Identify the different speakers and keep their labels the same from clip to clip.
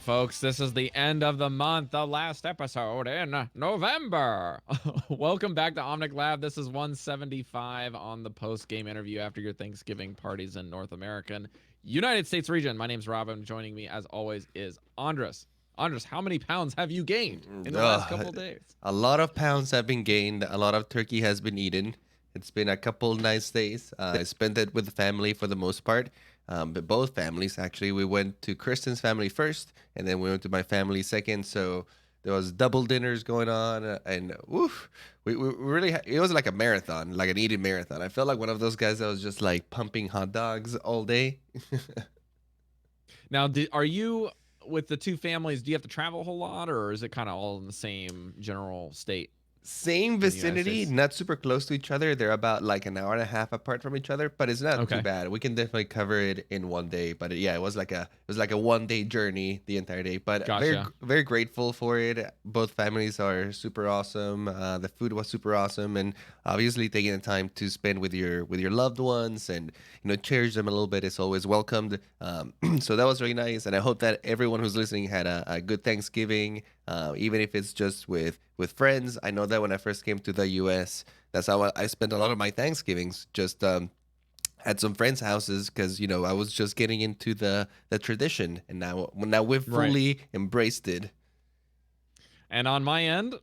Speaker 1: Folks, this is the end of the month, the last episode in November. Welcome back to Omnic Lab. This is 175 on the post-game interview after your Thanksgiving parties in North American United States region. My name's Robin. Joining me, as always, is Andres. Andres, how many pounds have you gained in the last couple of days?
Speaker 2: A lot of pounds have been gained. A lot of turkey has been eaten. It's been a couple nice days. I spent it with the family for the most part. But both families, actually. We went to Kristen's family first, and then we went to my family second. So there was double dinners going on, and woof, we really, it was like a marathon, like an eating marathon. I felt like one of those guys that was just like pumping hot dogs all day.
Speaker 1: Now, are you with the two families? Do you have to travel a whole lot, or is it kind of all in the same general state?
Speaker 2: Same vicinity, not super close to each other. They're about like an hour and a half apart from each other, but it's not too bad. We can definitely cover it in one day. But yeah, it was like a 1 day journey the entire day. But very grateful for it. Both families are super awesome. The food was super awesome, and obviously taking the time to spend with your loved ones and cherish them a little bit is always welcomed. So that was really nice, and I hope that everyone who's listening had a good Thanksgiving. Even if it's just with friends. I know that when I first came to the U.S., that's how I spent a lot of my Thanksgivings. Just at some friends' houses because I was just getting into the tradition, and now we've fully embraced it.
Speaker 1: And on my end,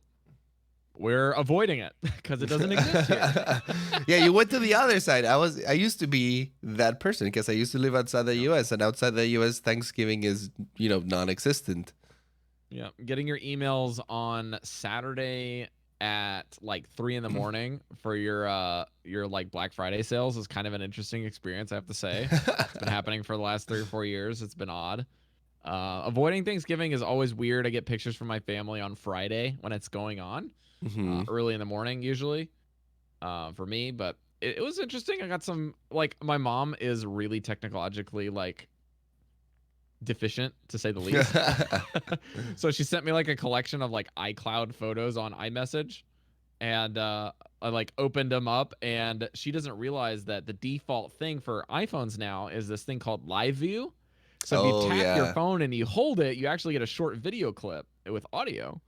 Speaker 1: we're avoiding it because it doesn't exist here.
Speaker 2: Yeah, you went to the other side. I used to be that person because I used to live outside the U.S. and outside the U.S. Thanksgiving is non-existent.
Speaker 1: Yeah, getting your emails on Saturday at like 3 a.m. for your like Black Friday sales is kind of an interesting experience, I have to say. It's been happening for the last 3 or 4 years. It's been odd. Avoiding Thanksgiving is always weird. I get pictures from my family on Friday when it's going on, early in the morning usually, for me. But it was interesting. I got some, like, my mom is really technologically like deficient, to say the least. So she sent me like a collection of like iCloud photos on iMessage, and I like opened them up, and she doesn't realize that the default thing for iPhones now is this thing called Live View. So if you tap your phone and you hold it, you actually get a short video clip with audio.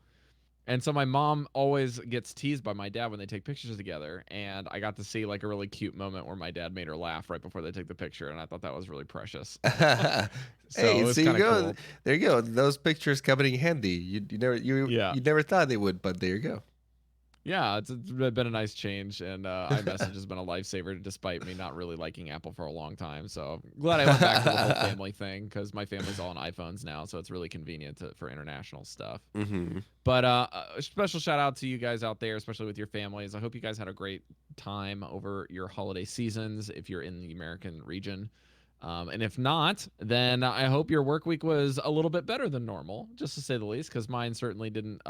Speaker 1: And so my mom always gets teased by my dad when they take pictures together, and I got to see like a really cute moment where my dad made her laugh right before they took the picture, and I thought that was really precious.
Speaker 2: So hey, so you go. Cool. There you go. Those pictures coming in handy. You never thought they would, but there you go.
Speaker 1: Yeah, it's been a nice change, and iMessage has been a lifesaver despite me not really liking Apple for a long time. So I'm glad I went back to the whole family thing because my family's all on iPhones now, so it's really convenient for international stuff. But a special shout out to you guys out there, especially with your families. I hope you guys had a great time over your holiday seasons if you're in the American region. And if not, then I hope your work week was a little bit better than normal, just to say the least, because mine certainly didn't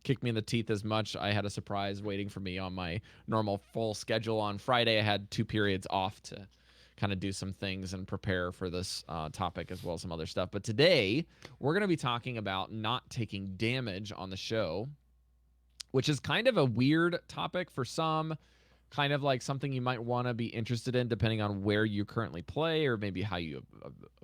Speaker 1: kick me in the teeth as much. I had a surprise waiting for me on my normal full schedule on Friday. I had 2 periods off to kind of do some things and prepare for this topic as well as some other stuff. But today we're going to be talking about not taking damage on the show, which is kind of a weird topic for some, kind of like something you might want to be interested in depending on where you currently play or maybe how you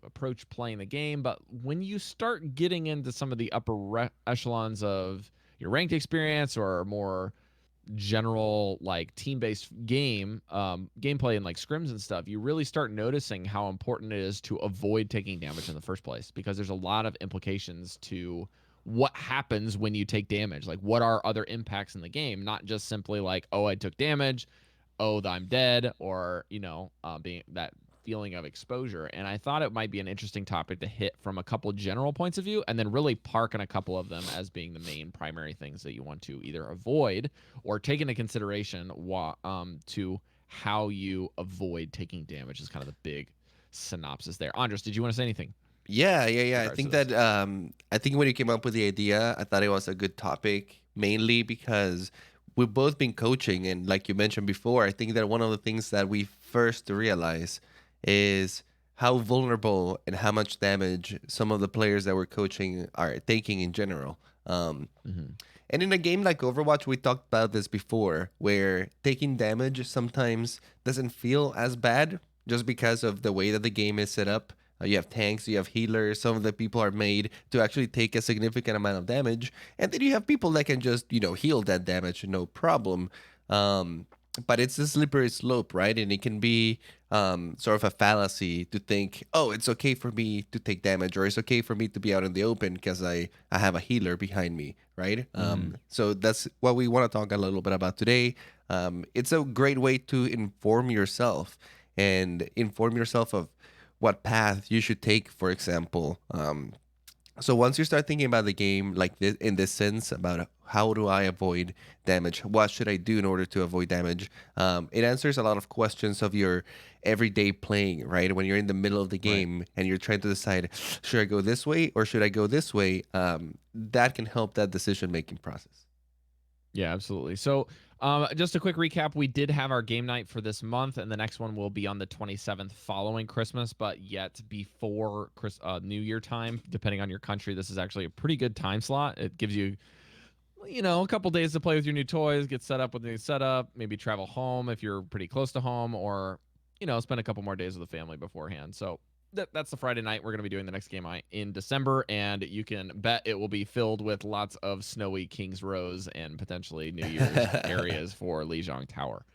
Speaker 1: approach playing the game. But when you start getting into some of the upper echelons of your ranked experience or more general like team-based gameplay and like scrims and stuff, you really start noticing how important it is to avoid taking damage in the first place, because there's a lot of implications to what happens when you take damage. Like, what are other impacts in the game, not just simply like, oh, I took damage, oh, I'm dead, or being that feeling of exposure. And I thought it might be an interesting topic to hit from a couple general points of view and then really park on a couple of them as being the main primary things that you want to either avoid or take into consideration to how you avoid taking damage is kind of the big synopsis there. Andres, did you want to say anything?
Speaker 2: Yeah. I think that I think when you came up with the idea, I thought it was a good topic, mainly because we've both been coaching, and like you mentioned before, I think that one of the things that we first realize is how vulnerable and how much damage some of the players that we're coaching are taking in general. And in a game like Overwatch, we talked about this before, where taking damage sometimes doesn't feel as bad just because of the way that the game is set up. You have tanks, you have healers. Some of the people are made to actually take a significant amount of damage, and then you have people that can just heal that damage no problem. But it's a slippery slope, right? And it can be sort of a fallacy to think, oh, it's okay for me to take damage, or it's okay for me to be out in the open because I have a healer behind me, right? So that's what we want to talk a little bit about today. It's a great way to inform yourself of what path you should take, for example. So once you start thinking about the game like this, in this sense, about how do I avoid damage, what should I do in order to avoid damage, it answers a lot of questions of your everyday playing, right? When you're in the middle of the game and you're trying to decide, should I go this way or should I go this way? That can help that decision-making process.
Speaker 1: Yeah, absolutely. So just a quick recap. We did have our game night for this month, and the next one will be on the 27th following Christmas, but yet before New Year time, depending on your country. This is actually a pretty good time slot. It gives you, a couple days to play with your new toys, get set up with the new setup, maybe travel home if you're pretty close to home, or, spend a couple more days with the family beforehand. So that's the Friday night we're going to be doing the next game in December, and you can bet it will be filled with lots of snowy Kings Rows and potentially New Year's areas for Lijiang Tower.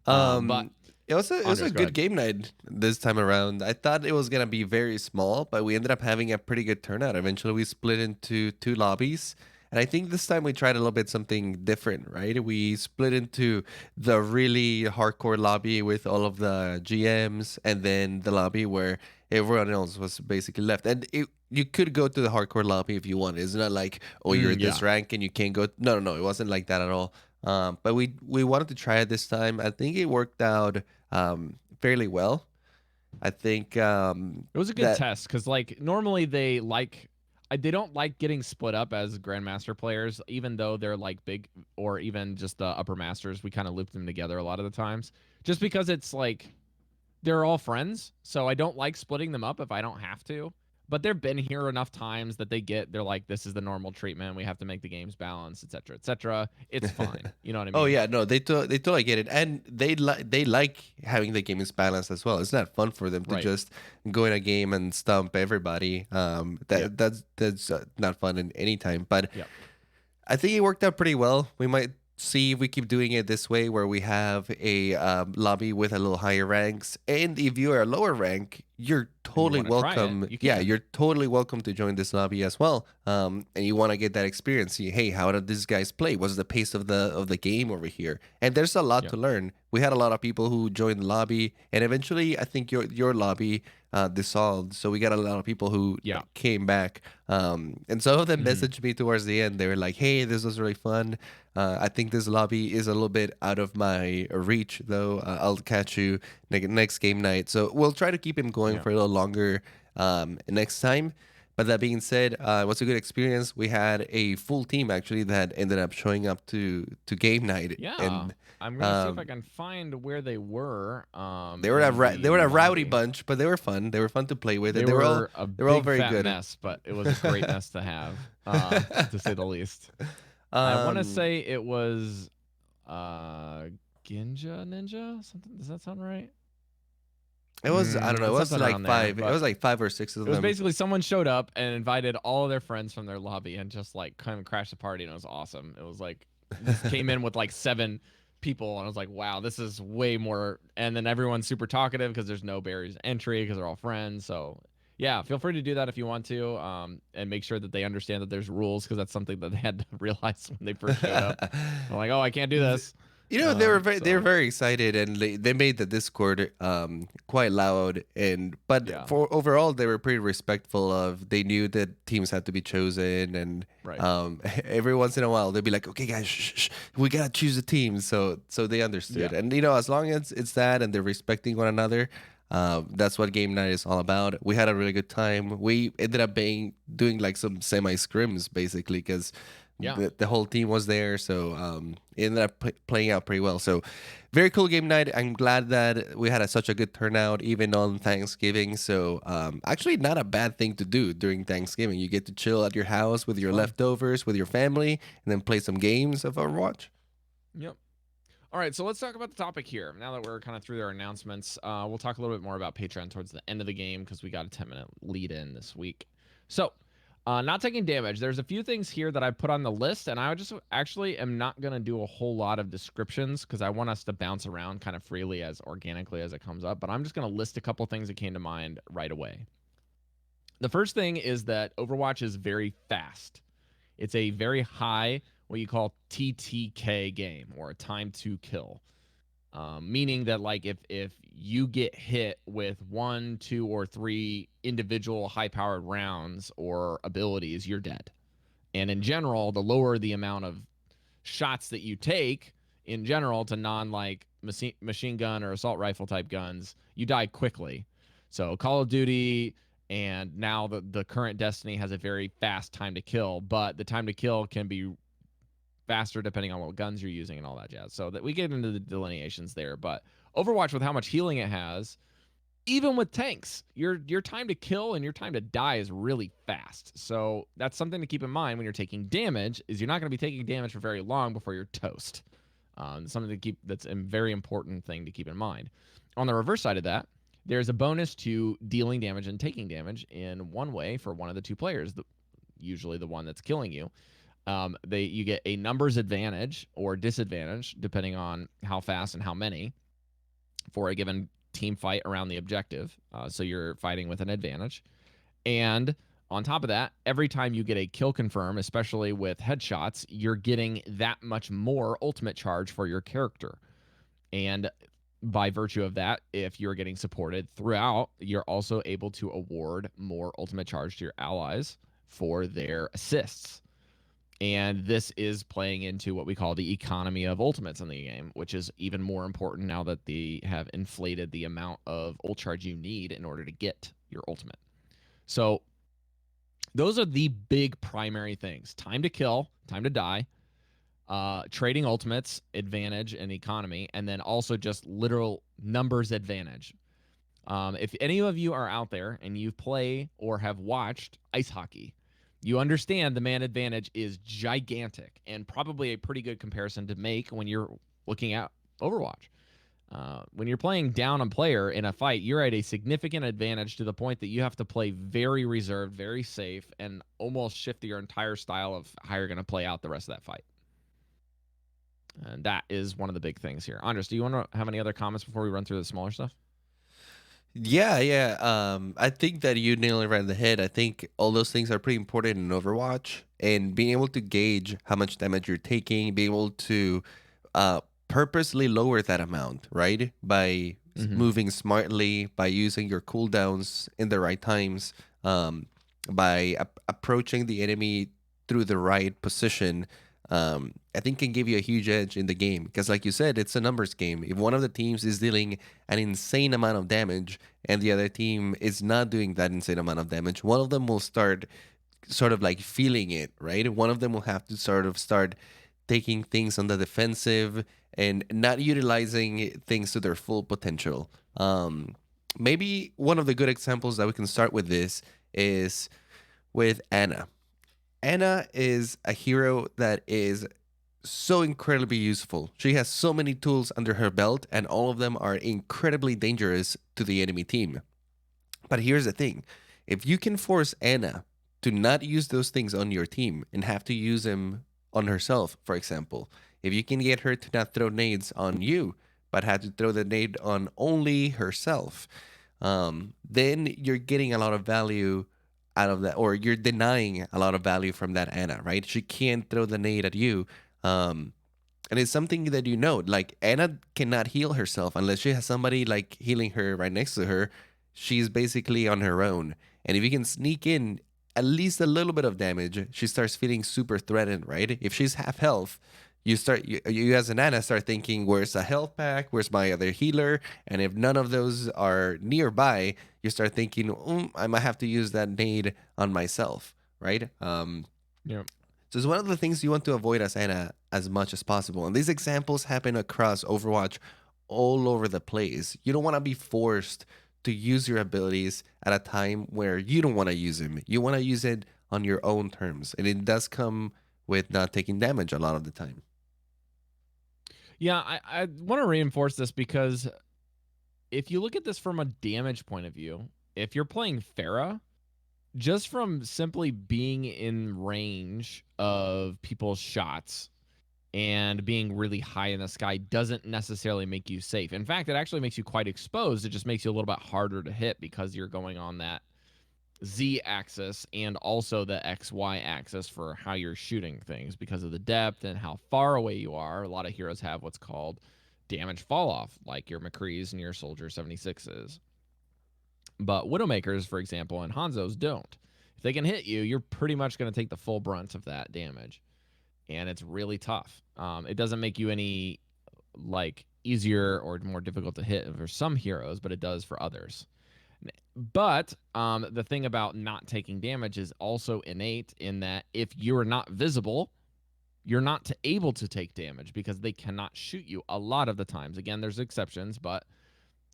Speaker 1: But
Speaker 2: it was a good game night this time around. I thought it was going to be very small, but we ended up having a pretty good turnout. Eventually, we split into 2 lobbies. And I think this time we tried a little bit something different, right? We split into the really hardcore lobby with all of the GMs, and then the lobby where everyone else was basically left. And you could go to the hardcore lobby if you want. It's not like, oh, you're this rank and you can't go. No. It wasn't like that at all. But we wanted to try it this time. I think it worked out fairly well. I think it
Speaker 1: was a good test because, normally they don't like getting split up as Grandmaster players, even though they're big, or even just the upper masters. We kind of loop them together a lot of the times, just because it's they're all friends. So I don't like splitting them up if I don't have to. But they've been here enough times that they're like, this is the normal treatment. We have to make the games balance, etc., etc. It's fine. You know what I mean?
Speaker 2: Oh yeah, no, they totally get it, and they like having the games balanced as well. It's not fun for them to just go in a game and stomp everybody. That's not fun in any time. But I think it worked out pretty well. We might see if we keep doing it this way, where we have a lobby with a little higher ranks, and if you are a lower rank, you're totally welcome. You're totally welcome to join this lobby as well. And you want to get that experience. See, hey, how did these guys play? What's the pace of the game over here? And there's a lot to learn. We had a lot of people who joined the lobby, and eventually, I think your lobby dissolved. So we got a lot of people who came back. And some of them messaged me towards the end. They were like, "Hey, this was really fun. I think this lobby is a little bit out of my reach, though. I'll catch you next game night." So we'll try to keep him going for a little longer next time. But that being said, it was a good experience. We had a full team actually that ended up showing up to game night.
Speaker 1: Yeah, and I'm gonna see if I can find where they were.
Speaker 2: They were a rowdy bunch, but they were fun. They were fun to play with.
Speaker 1: They were all very good. Mess, but it was a great mess to have, to say the least. I want to say it was Ginja Ninja. Something, does that sound right?
Speaker 2: It was, I don't know, it was like 5. It was like 5 or 6 of them.
Speaker 1: It was basically someone showed up and invited all of their friends from their lobby and just kind of crashed the party, and it was awesome. It was just came in with 7 people, and I was like, wow, this is way more. And then everyone's super talkative because there's no barriers to entry because they're all friends. So yeah, feel free to do that if you want to, and make sure that they understand that there's rules, because that's something that they had to realize when they first showed up. I'm like, oh, I can't do this.
Speaker 2: They were very excited, and they made the Discord quite loud, but for overall they were pretty respectful of. They knew that teams had to be chosen, and every once in a while they'd be like, "Okay, guys, shh, we gotta choose a team." So they understood, and as long as it's that and they're respecting one another, that's what game night is all about. We had a really good time. We ended up doing some semi scrims basically, because the whole team was there, so it ended up playing out pretty well. So very cool game night. I'm glad that we had such a good turnout even on Thanksgiving. So actually not a bad thing to do during Thanksgiving. You get to chill at your house with your leftovers, with your family, and then play some games of Overwatch.
Speaker 1: Yep. All right, so let's talk about the topic here. Now that we're kind of through their announcements, we'll talk a little bit more about Patreon towards the end of the game because we got a 10-minute lead in this week. So, not taking damage. There's a few things here that I put on the list, and I just actually am not going to do a whole lot of descriptions because I want us to bounce around kind of freely as organically as it comes up. But I'm just going to list a couple things that came to mind right away. The first thing is that Overwatch is very fast. It's a very high, what you call TTK game, or a time to kill. Meaning that, like, if you get hit with 1, 2, or 3 individual high-powered rounds or abilities, you're dead. And in general, the lower the amount of shots that you take, in general, to non-like machine gun or assault rifle type guns, you die quickly. So Call of Duty and now the current Destiny has a very fast time to kill, but the time to kill can be faster depending on what guns you're using and all that jazz. So that we get into the delineations there. But Overwatch, with how much healing it has, even with tanks, your time to kill and your time to die is really fast. So that's something to keep in mind when you're taking damage. Is you're not going to be taking damage for very long before you're toast. Something to keep. That's a very important thing to keep in mind. On the reverse side of that, there's a bonus to dealing damage and taking damage in one way for one of the two players, usually the one that's killing you. You get a numbers advantage or disadvantage depending on how fast and how many for a given team fight around the objective. So you're fighting with an advantage. And on top of that, every time you get a kill confirm, especially with headshots, you're getting that much more ultimate charge for your character. And by virtue of that, if you're getting supported throughout, you're also able to award more ultimate charge to your allies for their assists. And this is playing into what we call the economy of ultimates in the game, which is even more important now that they have inflated the amount of ult charge you need in order to get your ultimate. So those are the big primary things: time to kill, time to die, trading ultimates, advantage, and economy, and then also just literal numbers advantage. If any of you are out there and you play or have watched ice hockey, you understand the man advantage is gigantic and probably a pretty good comparison to make when you're looking at Overwatch. When you're playing down a player in a fight, you're at a significant advantage to the point that you have to play very reserved, very safe, and almost shift your entire style of how you're going to play out the rest of that fight. And that is one of the big things here. Andres, do you want to have any other comments before we run through the smaller stuff?
Speaker 2: Yeah. I think that you nailed it right in the head. I think all those things are pretty important in Overwatch, and being able to gauge how much damage you're taking, being able to purposely lower that amount, right? By moving smartly, by using your cooldowns in the right times, by approaching the enemy through the right position. I think can give you a huge edge in the game because, like you said, it's a numbers game. If one of the teams is dealing an insane amount of damage and the other team is not doing that insane amount of damage, one of them will start sort of like feeling it, right? One of them will have to sort of start taking things on the defensive and not utilizing things to their full potential. Maybe one of the good examples that we can start with this is with Ana. Ana is a hero that is so incredibly useful. She has so many tools under her belt, and all of them are incredibly dangerous to the enemy team. But here's the thing. If you can force Ana to not use those things on your team and have to use them on herself, for example, if you can get her to not throw nades on you, but have to throw the nade on only herself, then you're getting a lot of value out of that, or you're denying a lot of value from that Ana, right? She can't throw the nade at you. And it's something that you know, like Ana cannot heal herself unless she has somebody like healing her right next to her. She's basically on her own. And if you can sneak in at least a little bit of damage, she starts feeling super threatened, right? If she's half health, you as an Ana start thinking, where's a health pack? Where's my other healer? And if none of those are nearby, you start thinking, I might have to use that nade on myself, right?
Speaker 1: Yeah.
Speaker 2: So it's one of the things you want to avoid as Ana as much as possible. And these examples happen across Overwatch all over the place. You don't want to be forced to use your abilities at a time where you don't want to use them. You want to use it on your own terms. And it does come with not taking damage a lot of the time.
Speaker 1: Yeah, I want to reinforce this because if you look at this from a damage point of view, if you're playing Pharah, just from simply being in range of people's shots and being really high in the sky doesn't necessarily make you safe. In fact, it actually makes you quite exposed. It just makes you a little bit harder to hit because you're going on that Z axis and also the XY axis for how you're shooting things because of the depth and how far away you are. A lot of heroes have what's called damage fall off, like your McCrees and your Soldier 76s. But Widowmakers, for example, and Hanzos don't. If they can hit you, you're pretty much going to take the full brunt of that damage. And it's really tough. It doesn't make you any like easier or more difficult to hit for some heroes, but it does for others. But the thing about not taking damage is also innate in that if you're not visible, you're not able to take damage because they cannot shoot you a lot of the times. Again, there's exceptions, but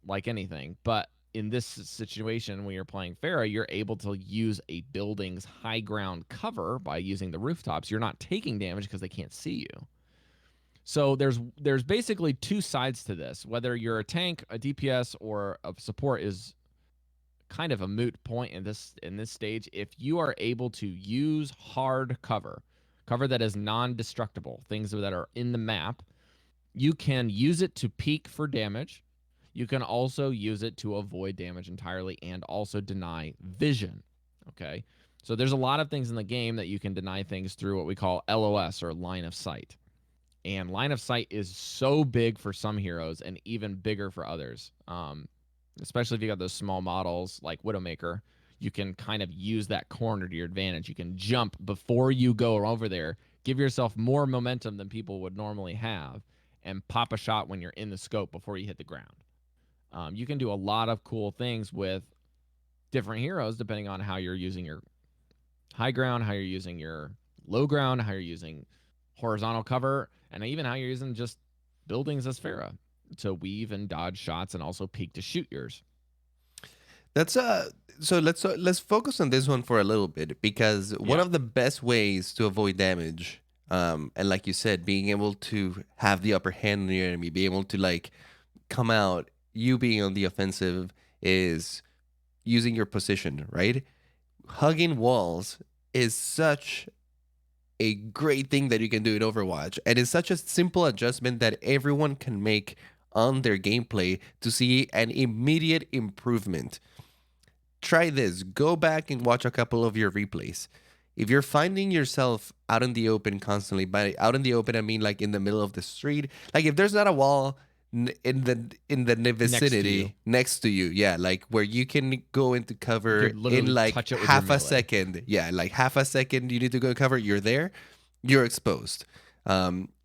Speaker 1: like anything. But in this situation, when you're playing Pharah, you're able to use a building's high ground cover by using the rooftops. You're not taking damage because they can't see you. So there's basically two sides to this. Whether you're a tank, a DPS, or a support is kind of a moot point in this stage. If you are able to use hard cover that is non-destructible, things that are in the map, you can use it to peak for damage. You can also use it to avoid damage entirely and also deny vision. Okay, so there's a lot of things in the game that you can deny things through what we call LOS, or line of sight. And line of sight is so big for some heroes and even bigger for others. Especially if you got those small models like Widowmaker, you can kind of use that corner to your advantage. You can jump before you go over there, give yourself more momentum than people would normally have, and pop a shot when you're in the scope before you hit the ground. You can do a lot of cool things with different heroes depending on how you're using your high ground, how you're using your low ground, how you're using horizontal cover, and even how you're using just buildings as Pharah to weave and dodge shots and also peek to shoot yours.
Speaker 2: That's so let's focus on this one for a little bit, because one of the best ways to avoid damage, and like you said, being able to have the upper hand on your enemy, being able to like come out, you being on the offensive, is using your position, right? Hugging walls is such a great thing that you can do in Overwatch, and it's such a simple adjustment that everyone can make on their gameplay to see an immediate improvement. Try this. Go back and watch a couple of your replays. If you're finding yourself out in the open constantly, by out in the open I mean like in the middle of the street, like if there's not a wall in the vicinity next to you, yeah, like where you can go into cover in like half a second, yeah, like half a second you need to go cover, you're there, you're exposed.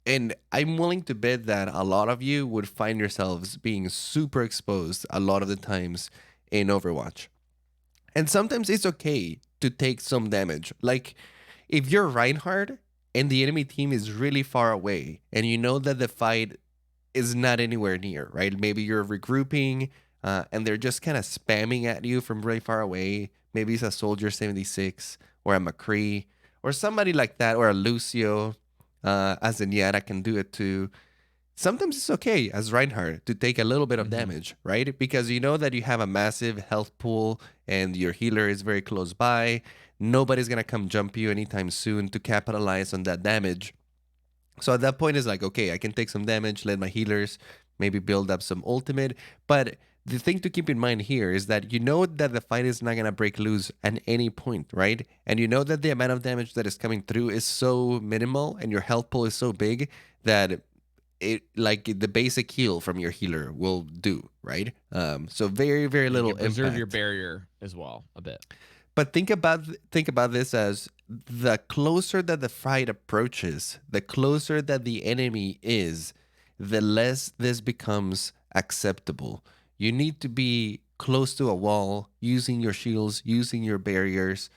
Speaker 2: And I'm willing to bet that a lot of you would find yourselves being super exposed a lot of the times in Overwatch. And sometimes it's okay to take some damage. Like if you're Reinhardt and the enemy team is really far away and you know that the fight is not anywhere near, right? Maybe you're regrouping and they're just kind of spamming at you from really far away. Maybe it's a Soldier 76 or a McCree or somebody like that, or a Lucio, as Zenyatta can do it too. Sometimes it's okay as Reinhardt to take a little bit of damage, right? Because you know that you have a massive health pool and your healer is very close by. Nobody's going to come jump you anytime soon to capitalize on that damage. So at that point, it's like, okay, I can take some damage, let my healers maybe build up some ultimate. But the thing to keep in mind here is that you know that the fight is not going to break loose at any point, right? And you know that the amount of damage that is coming through is so minimal and your health pool is so big that it, like the basic heal from your healer will do, right? So very, very little impact.
Speaker 1: Preserve your barrier as well a bit.
Speaker 2: But think about this as the closer that the fight approaches, the closer that the enemy is, the less this becomes acceptable. You need to be close to a wall, using your shields, using your barriers,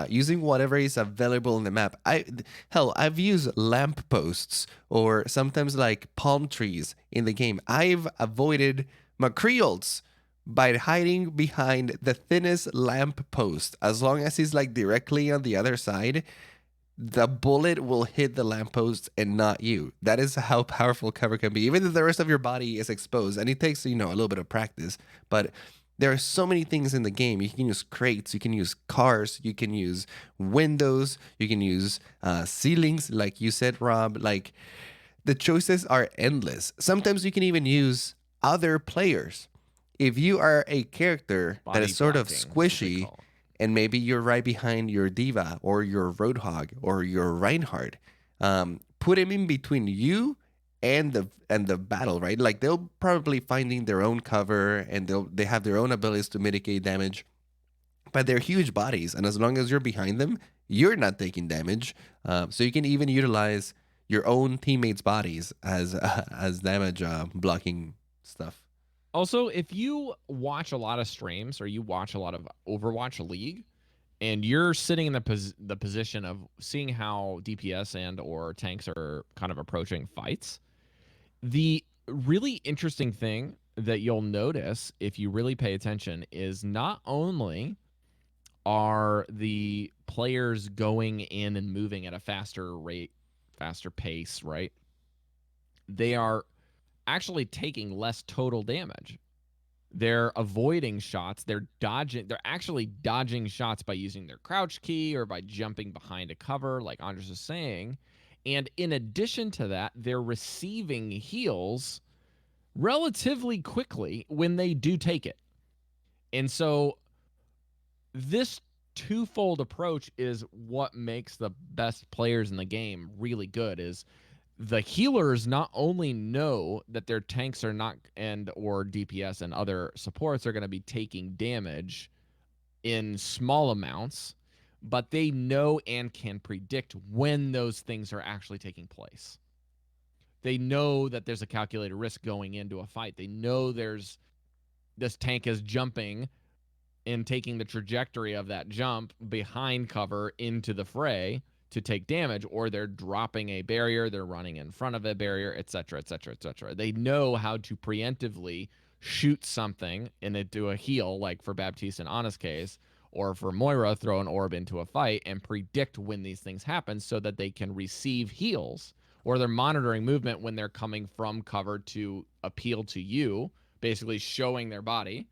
Speaker 2: using whatever is available in the map. I've used lamp posts or sometimes like palm trees in the game. I've avoided McCree by hiding behind the thinnest lamp post. As long as he's like directly on the other side, the bullet will hit the lamppost and not you. That is how powerful cover can be, even if the rest of your body is exposed. And it takes, a little bit of practice. But there are so many things in the game. You can use crates, you can use cars, you can use windows, you can use ceilings, like you said, Rob. Like, the choices are endless. Sometimes you can even use other players. If you are a character that is sort of squishy, and maybe you're right behind your Diva or your Roadhog or your Reinhardt, put him in between you and the battle, right? Like, they'll probably finding their own cover, and they have their own abilities to mitigate damage, but they're huge bodies, and as long as you're behind them, you're not taking damage. So you can even utilize your own teammates' bodies as damage blocking stuff.
Speaker 1: Also, if you watch a lot of streams or you watch a lot of Overwatch League, and you're sitting in the position of seeing how DPS and or tanks are kind of approaching fights, the really interesting thing that you'll notice if you really pay attention is not only are the players going in and moving at a faster rate, faster pace, right? They are actually taking less total damage. They're avoiding shots. They're actually dodging shots by using their crouch key or by jumping behind a cover, like Andres is saying. And in addition to that, they're receiving heals relatively quickly when they do take it. And so this twofold approach is what makes the best players in the game really good. Is the healers not only know that their tanks are not or DPS and other supports are going to be taking damage in small amounts, but they know and can predict when those things are actually taking place. They know that there's a calculated risk going into a fight. They know this tank is jumping and taking the trajectory of that jump behind cover into the fray to take damage, or they're dropping a barrier, they're running in front of a barrier, etc., etc., etc. They know how to preemptively shoot something into a heal, like for Baptiste and Anna's case, or for Moira, throw an orb into a fight and predict when these things happen so that they can receive heals, or they're monitoring movement when they're coming from cover to appeal to you, basically showing their body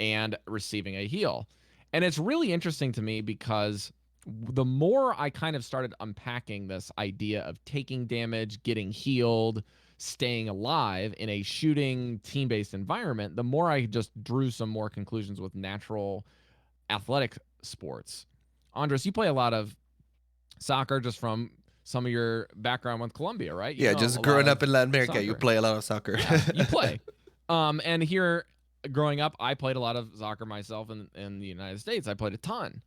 Speaker 1: and receiving a heal. And it's really interesting to me because the more I kind of started unpacking this idea of taking damage, getting healed, staying alive in a shooting team-based environment, the more I just drew some more conclusions with natural athletic sports. Andres, you play a lot of soccer just from some of your background with Colombia, right?
Speaker 2: You just growing up in Latin America,
Speaker 1: soccer.
Speaker 2: You play a lot of soccer.
Speaker 1: Yeah, you play. And here, growing up, I played a lot of soccer myself in the United States. I played a ton.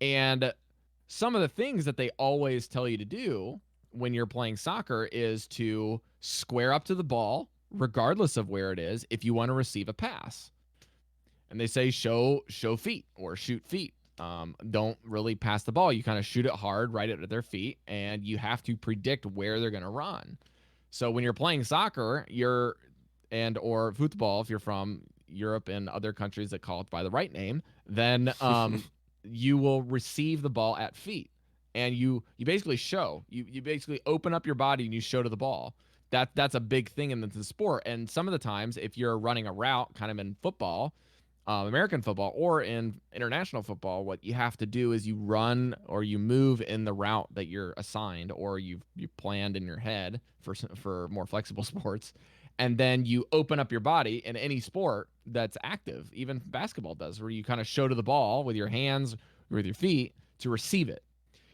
Speaker 1: And some of the things that they always tell you to do when you're playing soccer is to square up to the ball, regardless of where it is, if you want to receive a pass. And they say show feet or shoot feet. Don't really pass the ball. You kind of shoot it hard right at their feet, and you have to predict where they're going to run. So when you're playing soccer, or football, if you're from Europe and other countries that call it by the right name, then you will receive the ball at feet, and you basically show. You basically open up your body and you show to the ball. That's a big thing in the sport. And some of the times, if you're running a route, kind of in football, American football, or in international football, what you have to do is you run or you move in the route that you're assigned or you've planned in your head for more flexible sports. And then you open up your body in any sport that's active, even basketball does, where you kind of show to the ball with your hands, with your feet to receive it.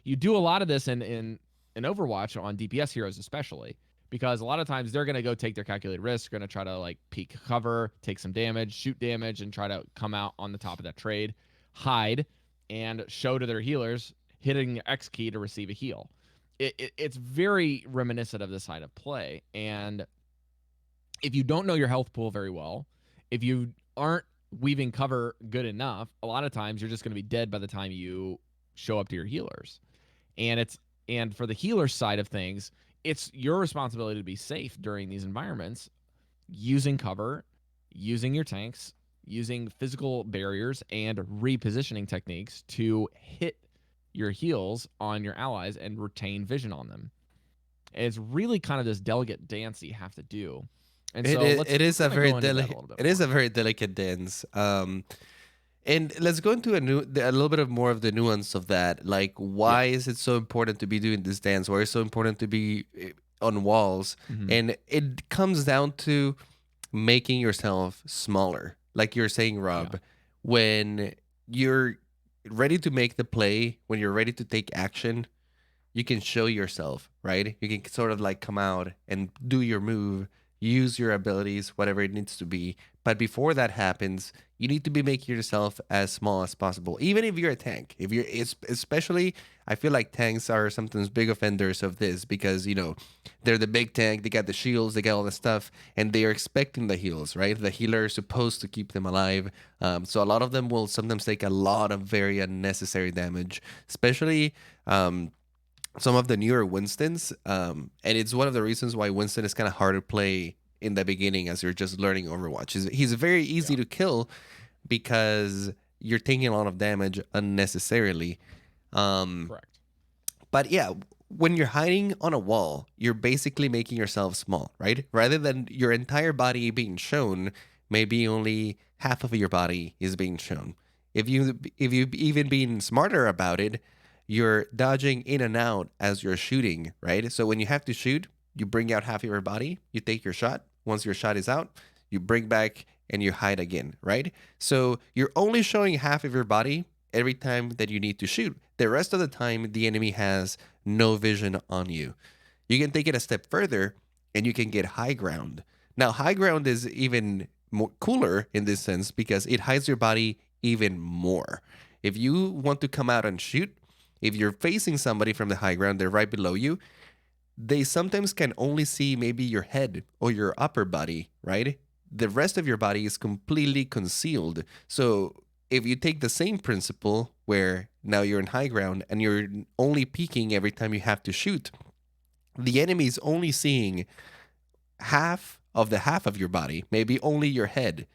Speaker 1: You do a lot of this in Overwatch on DPS heroes especially, because a lot of times they're going to go take their calculated risk, going to try to like peek cover, take some damage, shoot damage, and try to come out on the top of that trade, hide, and show to their healers, hitting the X key to receive a heal. It's very reminiscent of this side of play. And if you don't know your health pool very well, if you aren't weaving cover good enough, a lot of times you're just going to be dead by the time you show up to your healers. And for the healer side of things, it's your responsibility to be safe during these environments, using cover, using your tanks, using physical barriers, and repositioning techniques to hit your heals on your allies and retain vision on them. It's really kind of this delicate dance that you have to do. And so let's
Speaker 2: it is a
Speaker 1: kind of
Speaker 2: very
Speaker 1: go into that a
Speaker 2: delicate
Speaker 1: little bit
Speaker 2: it is
Speaker 1: more.
Speaker 2: a very delicate dance. And let's go into a little bit of more of the nuance of that. Like,
Speaker 1: Yeah.
Speaker 2: why is it so important to be doing this dance? Why is it so important to be on walls?
Speaker 1: Mm-hmm.
Speaker 2: And it comes down to making yourself smaller. Like you're saying,
Speaker 1: Yeah.
Speaker 2: Rob, when you're ready to make the play, when you're ready to take action, you can show yourself, right? You can sort of like come out and do your move, use your abilities, whatever it needs to be. But before that happens, you need to be making yourself as small as possible. Even if you're a tank, if you're especially, I feel like tanks are sometimes big offenders of this because they're the big tank, they got the shields, they got all the stuff, and they are expecting the heals, right? The healer is supposed to keep them alive. So a lot of them will sometimes take a lot of very unnecessary damage, especially. Some of the newer Winstons. And it's one of the reasons why Winston is kind of hard to play in the beginning as you're just learning Overwatch. He's very easy
Speaker 1: Yeah.
Speaker 2: to kill because you're taking a lot of damage unnecessarily. Um,
Speaker 1: Correct.
Speaker 2: but yeah, when you're hiding on a wall, you're basically making yourself small, right? Rather than your entire body being shown, maybe only half of your body is being shown. If you even been smarter about it, you're dodging in and out as you're shooting, right? So when you have to shoot, you bring out half of your body, you take your shot. Once your shot is out, you bring back and you hide again, right? So you're only showing half of your body every time that you need to shoot. The rest of the time, the enemy has no vision on you. You can take it a step further and you can get high ground. Now, high ground is even more cooler in this sense because it hides your body even more. If you want to come out and shoot, if you're facing somebody from the high ground, they're right below you, they sometimes can only see maybe your head or your upper body, right? The rest of your body is completely concealed. So if you take the same principle where now you're in high ground and you're only peeking every time you have to shoot, the enemy is only seeing half of your body, maybe only your head.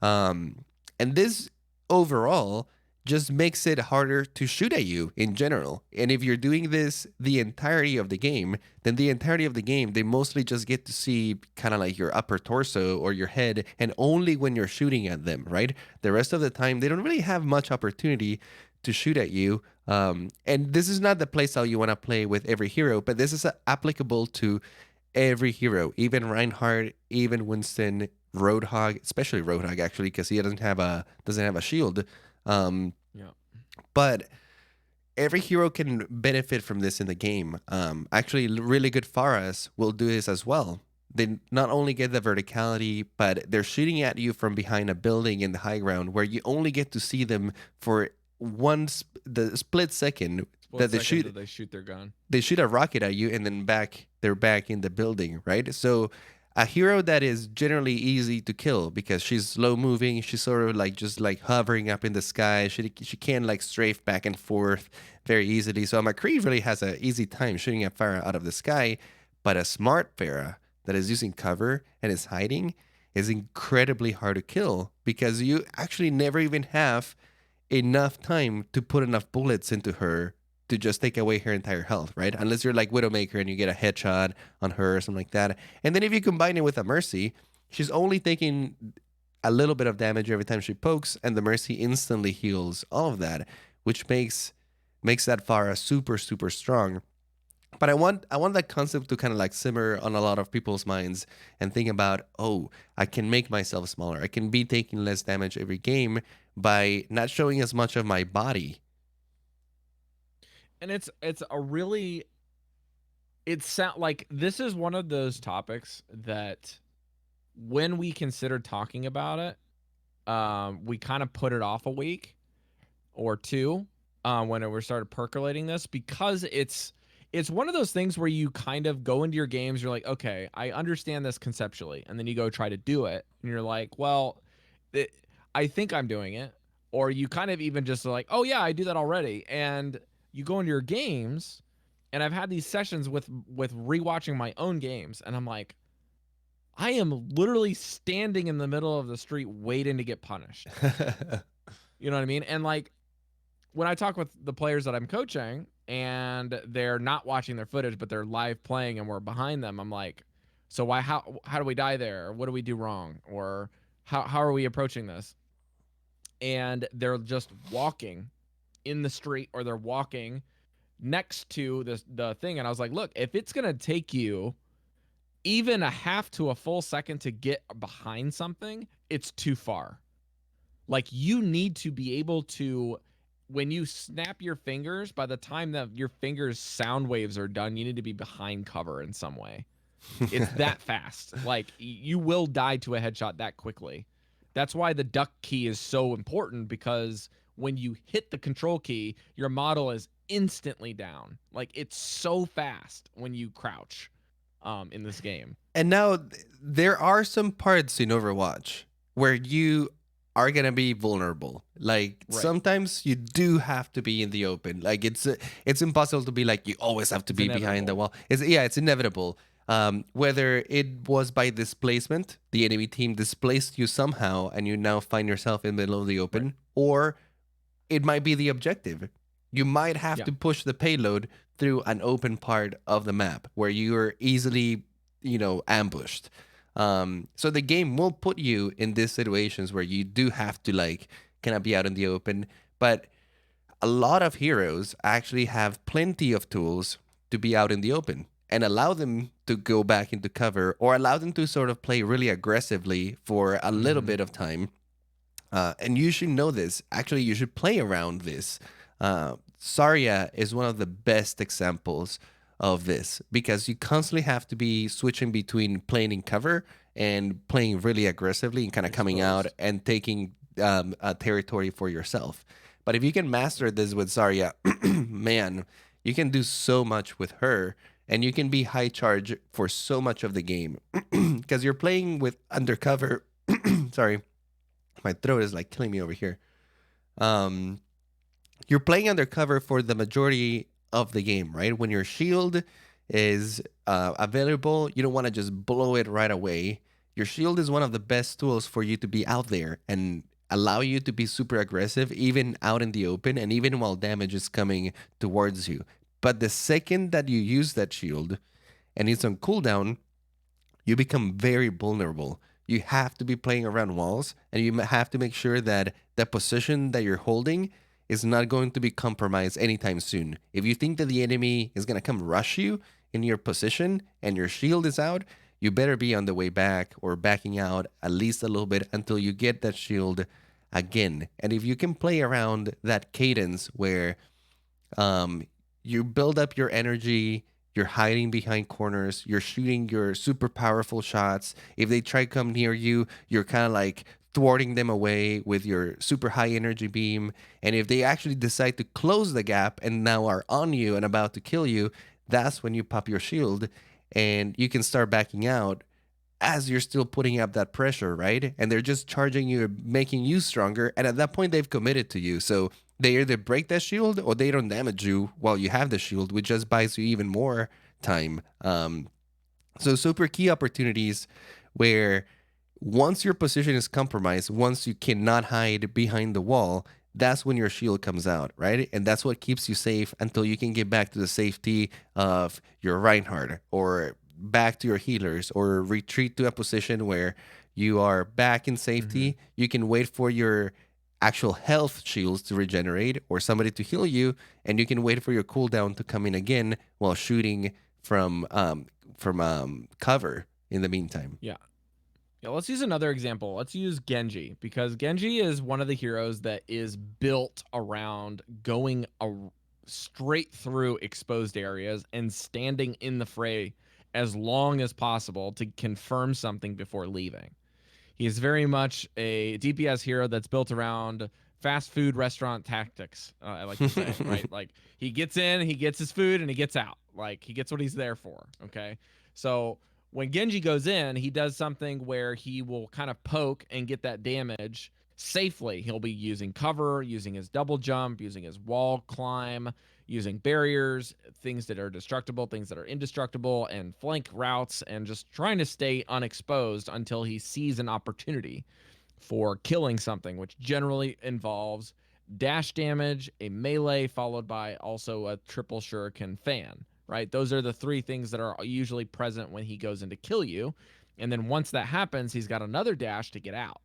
Speaker 2: Um, and this overall just makes it harder to shoot at you in general. And if you're doing this the entirety of the game, then the entirety of the game, they mostly just get to see kind of like your upper torso or your head, and only when you're shooting at them, right? The rest of the time, they don't really have much opportunity to shoot at you. And this is not the playstyle you want to play with every hero, but this is applicable to every hero, even Reinhardt, even Winston, Roadhog, especially Roadhog actually, because he doesn't have a shield. Um,
Speaker 1: Yeah.
Speaker 2: but every hero can benefit from this in the game. Actually, really good Pharas will do this as well. They not only get the verticality, but they're shooting at you from behind a building in the high ground where you only get to see them for the split second that
Speaker 1: Split second that they shoot their gun.
Speaker 2: they shoot a rocket at you and then they're back in the building, right? So a hero that is generally easy to kill because she's slow moving, she's sort of like just like hovering up in the sky. She can like strafe back and forth very easily. So McCree really has an easy time shooting a Pharah out of the sky, but a smart Pharah that is using cover and is hiding is incredibly hard to kill because you actually never even have enough time to put enough bullets into her to just take away her entire health, right? Unless you're like Widowmaker and you get a headshot on her or something like that. And then if you combine it with a Mercy, she's only taking a little bit of damage every time she pokes, and the Mercy instantly heals all of that, which makes that Pharah super, super strong. But I want that concept to kind of like simmer on a lot of people's minds and think about, oh, I can make myself smaller. I can be taking less damage every game by not showing as much of my body.
Speaker 1: And it's a really like this is one of those topics that when we considered talking about it, we kind of put it off a week or two when we started percolating this because it's one of those things where you kind of go into your games, you're like, okay, I understand this conceptually, and then you go try to do it, and you're like, well, I think I'm doing it, or you kind of even just like, oh yeah, I do that already, and you go into your games, and I've had these sessions with rewatching my own games, and I'm like, I am literally standing in the middle of the street waiting to get punished. You know what I mean? And like when I talk with the players that I'm coaching and they're not watching their footage, but they're live playing and we're behind them, I'm like, so why, how do we die there? Or what do we do wrong? Or how are we approaching this? And they're just walking in the street, or they're walking next to the thing. And I was like, look, if it's going to take you even a half to a full second to get behind something, it's too far. Like, you need to be able to, when you snap your fingers, by the time that your fingers sound waves are done, you need to be behind cover in some way. It's that fast. Like, you will die to a headshot that quickly. That's why the duck key is so important, because when you hit the control key, your model is instantly down. Like, it's so fast when you crouch in this game.
Speaker 2: And now there are some parts in Overwatch where you are gonna be vulnerable. Like sometimes you do have to be in the open. Like it's impossible to be like you always have to be behind the wall. It's inevitable. Whether it was by displacement, the enemy team displaced you somehow, and you now find yourself in the middle of the open, or it might be the objective. You might have to push the payload through an open part of the map where you're easily, ambushed. So the game will put you in these situations where you do have to kind of be out in the open. But a lot of heroes actually have plenty of tools to be out in the open and allow them to go back into cover, or allow them to sort of play really aggressively for a little bit of time. And you should know this. Actually, you should play around this. Zarya is one of the best examples of this, because you constantly have to be switching between playing in cover and playing really aggressively and kind of coming out and taking a territory for yourself. But if you can master this with Zarya, man, you can do so much with her, and you can be high charge for so much of the game because you're playing with undercover. Sorry, my throat is like killing me over here. You're playing undercover for the majority of the game, right? When your shield is available, you don't want to just blow it right away. Your shield is one of the best tools for you to be out there and allow you to be super aggressive, even out in the open, and even while damage is coming towards you. But the second that you use that shield and it's on cooldown, you become very vulnerable. You have to be playing around walls, and you have to make sure that the position that you're holding is not going to be compromised anytime soon. If you think that the enemy is going to come rush you in your position and your shield is out, you better be on the way back or backing out at least a little bit until you get that shield again. And if you can play around that cadence where you build up your energy, you're hiding behind corners, you're shooting your super powerful shots. If they try to come near you, you're kind of like thwarting them away with your super high energy beam. And if they actually decide to close the gap and now are on you and about to kill you, that's when you pop your shield and you can start backing out as you're still putting up that pressure, right? And they're just charging you, making you stronger. And at that point, they've committed to you. So they either break that shield or they don't damage you while you have the shield, which just buys you even more time. So super key opportunities where once your position is compromised, once you cannot hide behind the wall, that's when your shield comes out, right? And that's what keeps you safe until you can get back to the safety of your Reinhardt or back to your healers, or retreat to a position where you are back in safety. You can wait for your actual health shields to regenerate or somebody to heal you, and you can wait for your cooldown to come in again while shooting from cover in the meantime.
Speaker 1: Yeah, let's use another example. Let's use Genji, because Genji is one of the heroes that is built around going straight through exposed areas and standing in the fray as long as possible to confirm something before leaving. He is very much a DPS hero that's built around fast food restaurant tactics, I like to say, right? Like, he gets in, he gets his food, and he gets out. Like, he gets what he's there for, okay? So when Genji goes in, he does something where he will kind of poke and get that damage safely. He'll be using cover, using his double jump, using his wall climb, using barriers, things that are destructible, things that are indestructible, and flank routes, and just trying to stay unexposed until he sees an opportunity for killing something, which generally involves dash damage, a melee, followed by also a triple shuriken fan, right? Those are the 3 things that are usually present when he goes in to kill you. And then once that happens, he's got another dash to get out.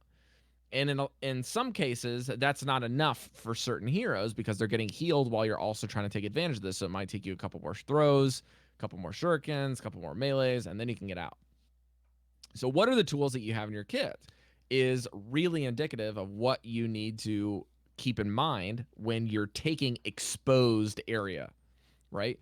Speaker 1: And in some cases, that's not enough for certain heroes because they're getting healed while you're also trying to take advantage of this. So it might take you a couple more throws, a couple more shurikens, a couple more melees, and then you can get out. So what are the tools that you have in your kit is really indicative of what you need to keep in mind when you're taking exposed area, right?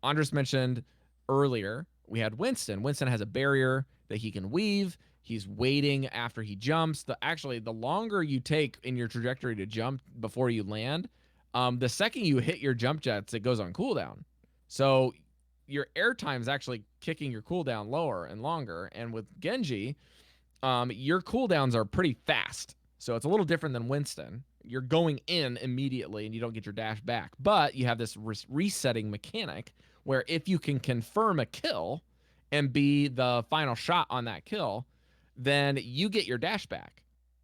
Speaker 1: Andres mentioned earlier, we had Winston. Winston has a barrier that he can weave. He's waiting after he jumps. The longer you take in your trajectory to jump before you land, the second you hit your jump jets, it goes on cooldown. So your airtime is actually kicking your cooldown lower and longer. And with Genji, your cooldowns are pretty fast. So it's a little different than Winston. You're going in immediately and you don't get your dash back. But you have this resetting mechanic where if you can confirm a kill and be the final shot on that kill, then you get your dash back.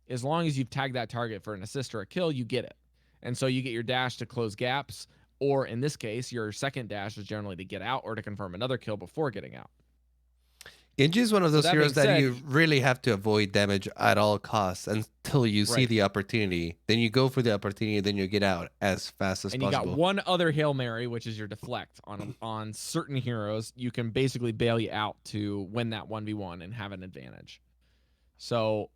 Speaker 1: As long as you've tagged that target for an assist or a kill, you get it. And so you get your dash to close gaps, or in this case, your second dash is generally to get out or to confirm another kill before getting out.
Speaker 2: Genji is one of those heroes that you really have to avoid damage at all costs until you see the opportunity. Then you go for the opportunity, then you get out as fast as possible.
Speaker 1: And you got one other Hail Mary, which is your deflect. On certain heroes, you can basically bail you out to win that 1v1 and have an advantage. So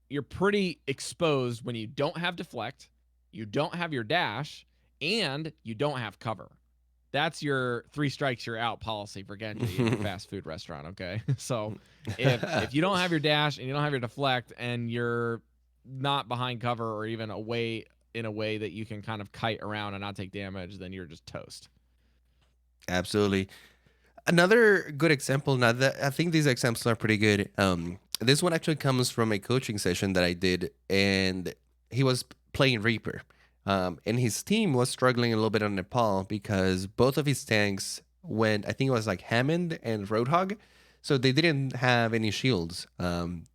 Speaker 1: you're pretty exposed when you don't have deflect, you don't have your dash, and you don't have cover. That's your 3 strikes you're out policy for Genji in your fast food restaurant, okay? So if you don't have your dash and you don't have your deflect and you're not behind cover or even away in a way that you can kind of kite around and not take damage, then you're just toast.
Speaker 2: Absolutely. Another good example, now that I think these examples are pretty good. This one actually comes from a coaching session that I did, and he was playing Reaper. And his team was struggling a little bit on Nepal because both of his tanks went, I think it was like Hammond and Roadhog, so they didn't have any shields. And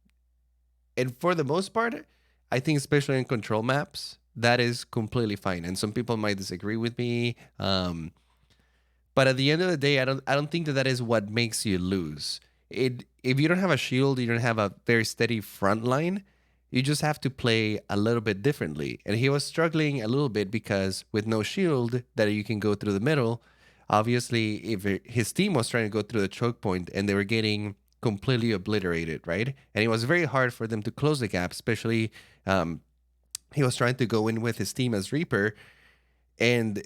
Speaker 2: for the most part, I think especially in control maps, that is completely fine. And some people might disagree with me. But at the end of the day, I don't think that is what makes you lose. If you don't have a shield, you don't have a very steady front line, you just have to play a little bit differently. And he was struggling a little bit because with no shield that you can go through the middle, obviously if his team was trying to go through the choke point and they were getting completely obliterated, right? And it was very hard for them to close the gap, especially he was trying to go in with his team as Reaper. And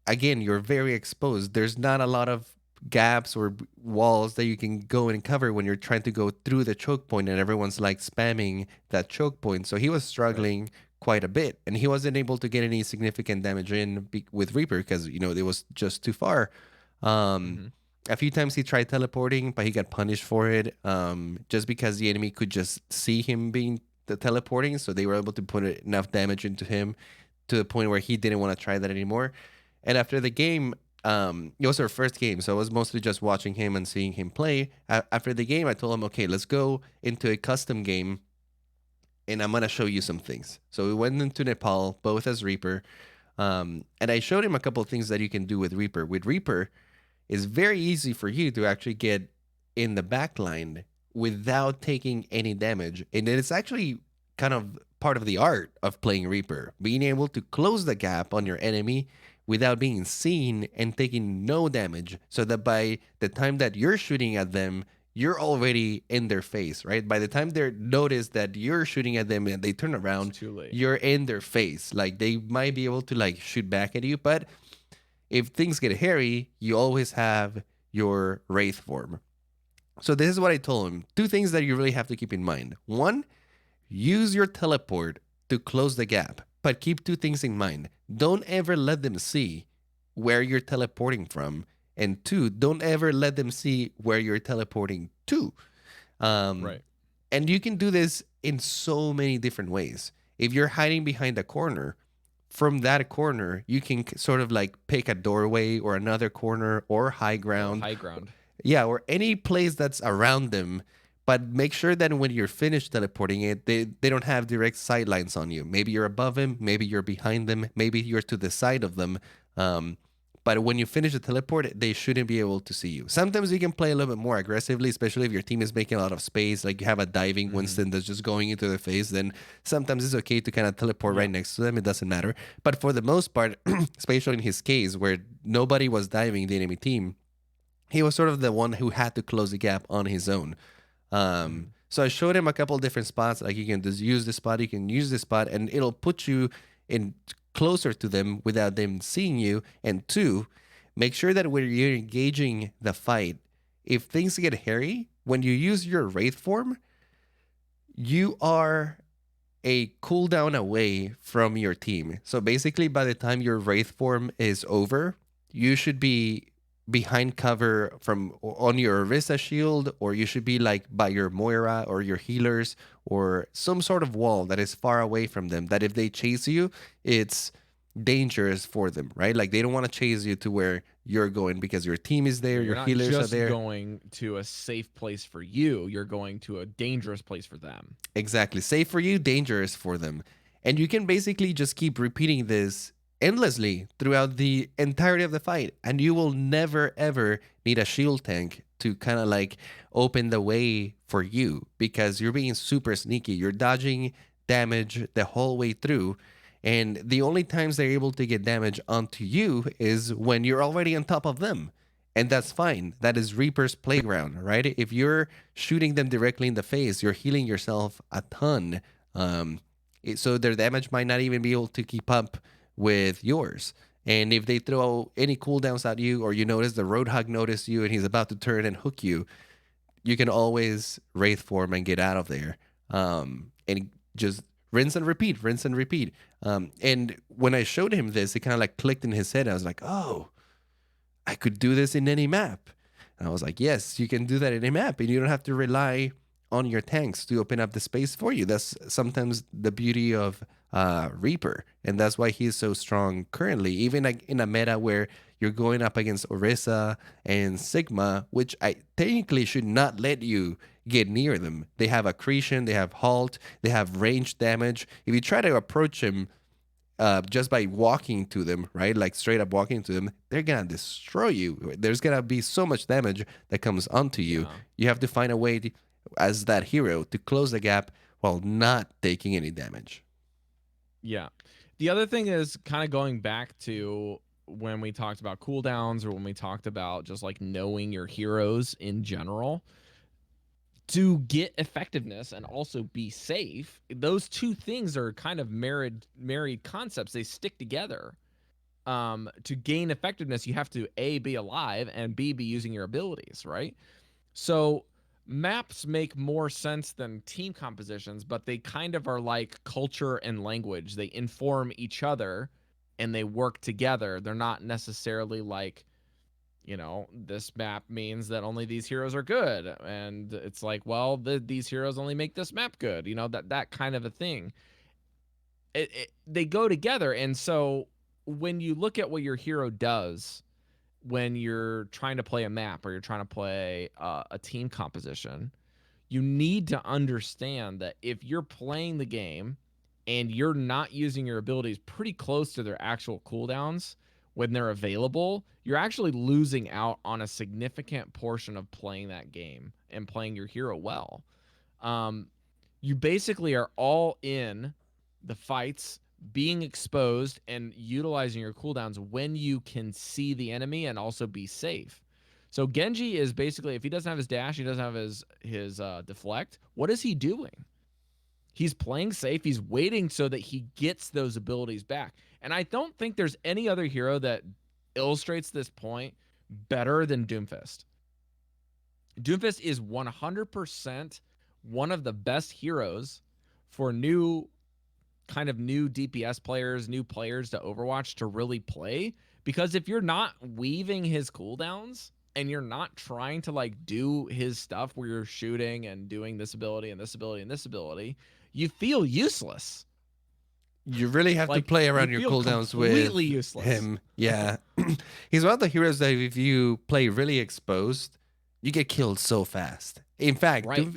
Speaker 2: again, you're very exposed. There's not a lot of gaps or walls that you can go and cover when you're trying to go through the choke point and everyone's like spamming that choke point. So he was struggling quite a bit and he wasn't able to get any significant damage in with Reaper because, you know, it was just too far. A few times he tried teleporting, but he got punished for it just because the enemy could just see him being teleporting. So they were able to put enough damage into him to the point where he didn't want to try that anymore. And after the game, it was our first game, so I was mostly just watching him and seeing him play. After the game, I told him, okay, let's go into a custom game, and I'm going to show you some things. So we went into Nepal, both as Reaper, and I showed him a couple of things that you can do with Reaper. With Reaper, it's very easy for you to actually get in the back line without taking any damage, and it's actually kind of part of the art of playing Reaper, being able to close the gap on your enemy without being seen and taking no damage, so that by the time that you're shooting at them, you're already in their face, right? By the time they notice that you're shooting at them and they turn around, you're in their face. Like, they might be able to like shoot back at you, but if things get hairy, you always have your Wraith form. So this is what I told him. 2 things that you really have to keep in mind. 1, use your teleport to close the gap, but keep 2 things in mind. Don't ever let them see where you're teleporting from. And 2, don't ever let them see where you're teleporting to.
Speaker 1: Right.
Speaker 2: And you can do this in so many different ways. If you're hiding behind a corner, from that corner, you can sort of like pick a doorway or another corner or high ground.
Speaker 1: High ground.
Speaker 2: Yeah, or any place that's around them. But make sure that when you're finished teleporting it, they don't have direct sightlines on you. Maybe you're above him, maybe you're behind them, maybe you're to the side of them. But when you finish the teleport, they shouldn't be able to see you. Sometimes you can play a little bit more aggressively, especially if your team is making a lot of space. Like you have a diving Winston that's just going into their face, then sometimes it's okay to kind of teleport right next to them. It doesn't matter. But for the most part, especially in his case where nobody was diving the enemy team, he was sort of the one who had to close the gap on his own. So I showed him a couple different spots. Like you can just use this spot, you can use this spot, and it'll put you in closer to them without them seeing you. And two, make sure that when you're engaging the fight, if things get hairy, when you use your Wraith form, you are a cooldown away from your team. So basically, by the time your Wraith form is over, you should be behind cover from on your Orisa shield, or you should be like by your Moira or your healers or some sort of wall that is far away from them, that if they chase you, it's dangerous for them, right? Like they don't want to chase you to where you're going because your team is there, your healers are there.
Speaker 1: You're not just going to a safe place for you, you're going to a dangerous place for them.
Speaker 2: Exactly. Safe for you, dangerous for them. And you can basically just keep repeating this endlessly throughout the entirety of the fight, and you will never ever need a shield tank to kind of like open the way for you, because you're being super sneaky. You're dodging damage the whole way through, and the only times they're able to get damage onto you is when you're already on top of them. And that's fine. That is Reaper's playground, right? If you're shooting them directly in the face, you're healing yourself a ton. So their damage might not even be able to keep up with yours. And if they throw any cooldowns at you, or you notice the Roadhog noticed you and he's about to turn and hook you, you can always Wraith form and get out of there. And just rinse and repeat, rinse and repeat. And when I showed him this, it kind of like clicked in his head. I was like, oh, I could do this in any map. And I was like, yes, you can do that in a map, and you don't have to rely on your tanks to open up the space for you. That's sometimes the beauty of Reaper, and that's why he's so strong currently, even like in a meta where you're going up against Orisa and Sigma, which I technically should not let you get near them. They have accretion, they have halt, they have range damage. If you try to approach him just by walking to them, right, like straight up walking to them, they're gonna destroy you. There's gonna be so much damage that comes onto you. Yeah. You have to find a way to, as that hero, to close the gap while not taking any damage.
Speaker 1: Yeah. The other thing is kind of going back to when we talked about cooldowns, or when we talked about just like knowing your heroes in general. To get effectiveness and also be safe, those two things are kind of married concepts. They stick together. To gain effectiveness, you have to A, be alive, and B, be using your abilities, right? So maps make more sense than team compositions, but they kind of are like culture and language. They inform each other and they work together. They're not necessarily like, you know, this map means that only these heroes are good, and it's like, well, these heroes only make this map good, you know, that kind of a thing. They go together. And so when you look at what your hero does when you're trying to play a map, or you're trying to play a team composition, you need to understand that if you're playing the game and you're not using your abilities pretty close to their actual cooldowns when they're available, you're actually losing out on a significant portion of playing that game and playing your hero well. You basically are all in the fights, being exposed and utilizing your cooldowns when you can see the enemy and also be safe. So Genji is basically, if he doesn't have his dash, he doesn't have his deflect, what is he doing? He's playing safe. He's waiting so that he gets those abilities back. And I don't think there's any other hero that illustrates this point better than Doomfist. Doomfist is 100% one of the best heroes for new DPS players, new players to Overwatch to really play. Because if you're not weaving his cooldowns and you're not trying to like do his stuff where you're shooting and doing this ability and this ability and this ability, you feel useless.
Speaker 2: You really have to play around your cooldowns with
Speaker 1: useless.
Speaker 2: him. Yeah. He's one of the heroes that if you play really exposed, you get killed so fast. In fact,
Speaker 1: Right.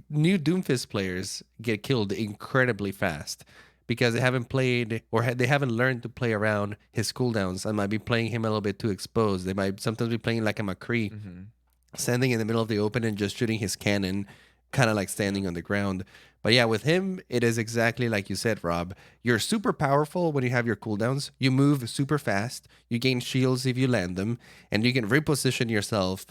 Speaker 2: new Doomfist players get killed incredibly fast because they haven't played or they haven't learned to play around his cooldowns. I might be playing him a little bit too exposed. They might sometimes be playing like a McCree,
Speaker 1: Mm-hmm.
Speaker 2: standing in the middle of the open and just shooting his cannon, kind of like
Speaker 1: Yeah.
Speaker 2: standing on the ground. But yeah, with him, it is exactly like you said, Rob. You're super powerful when you have your cooldowns. You move super fast. You gain shields if you land them, and you can reposition yourself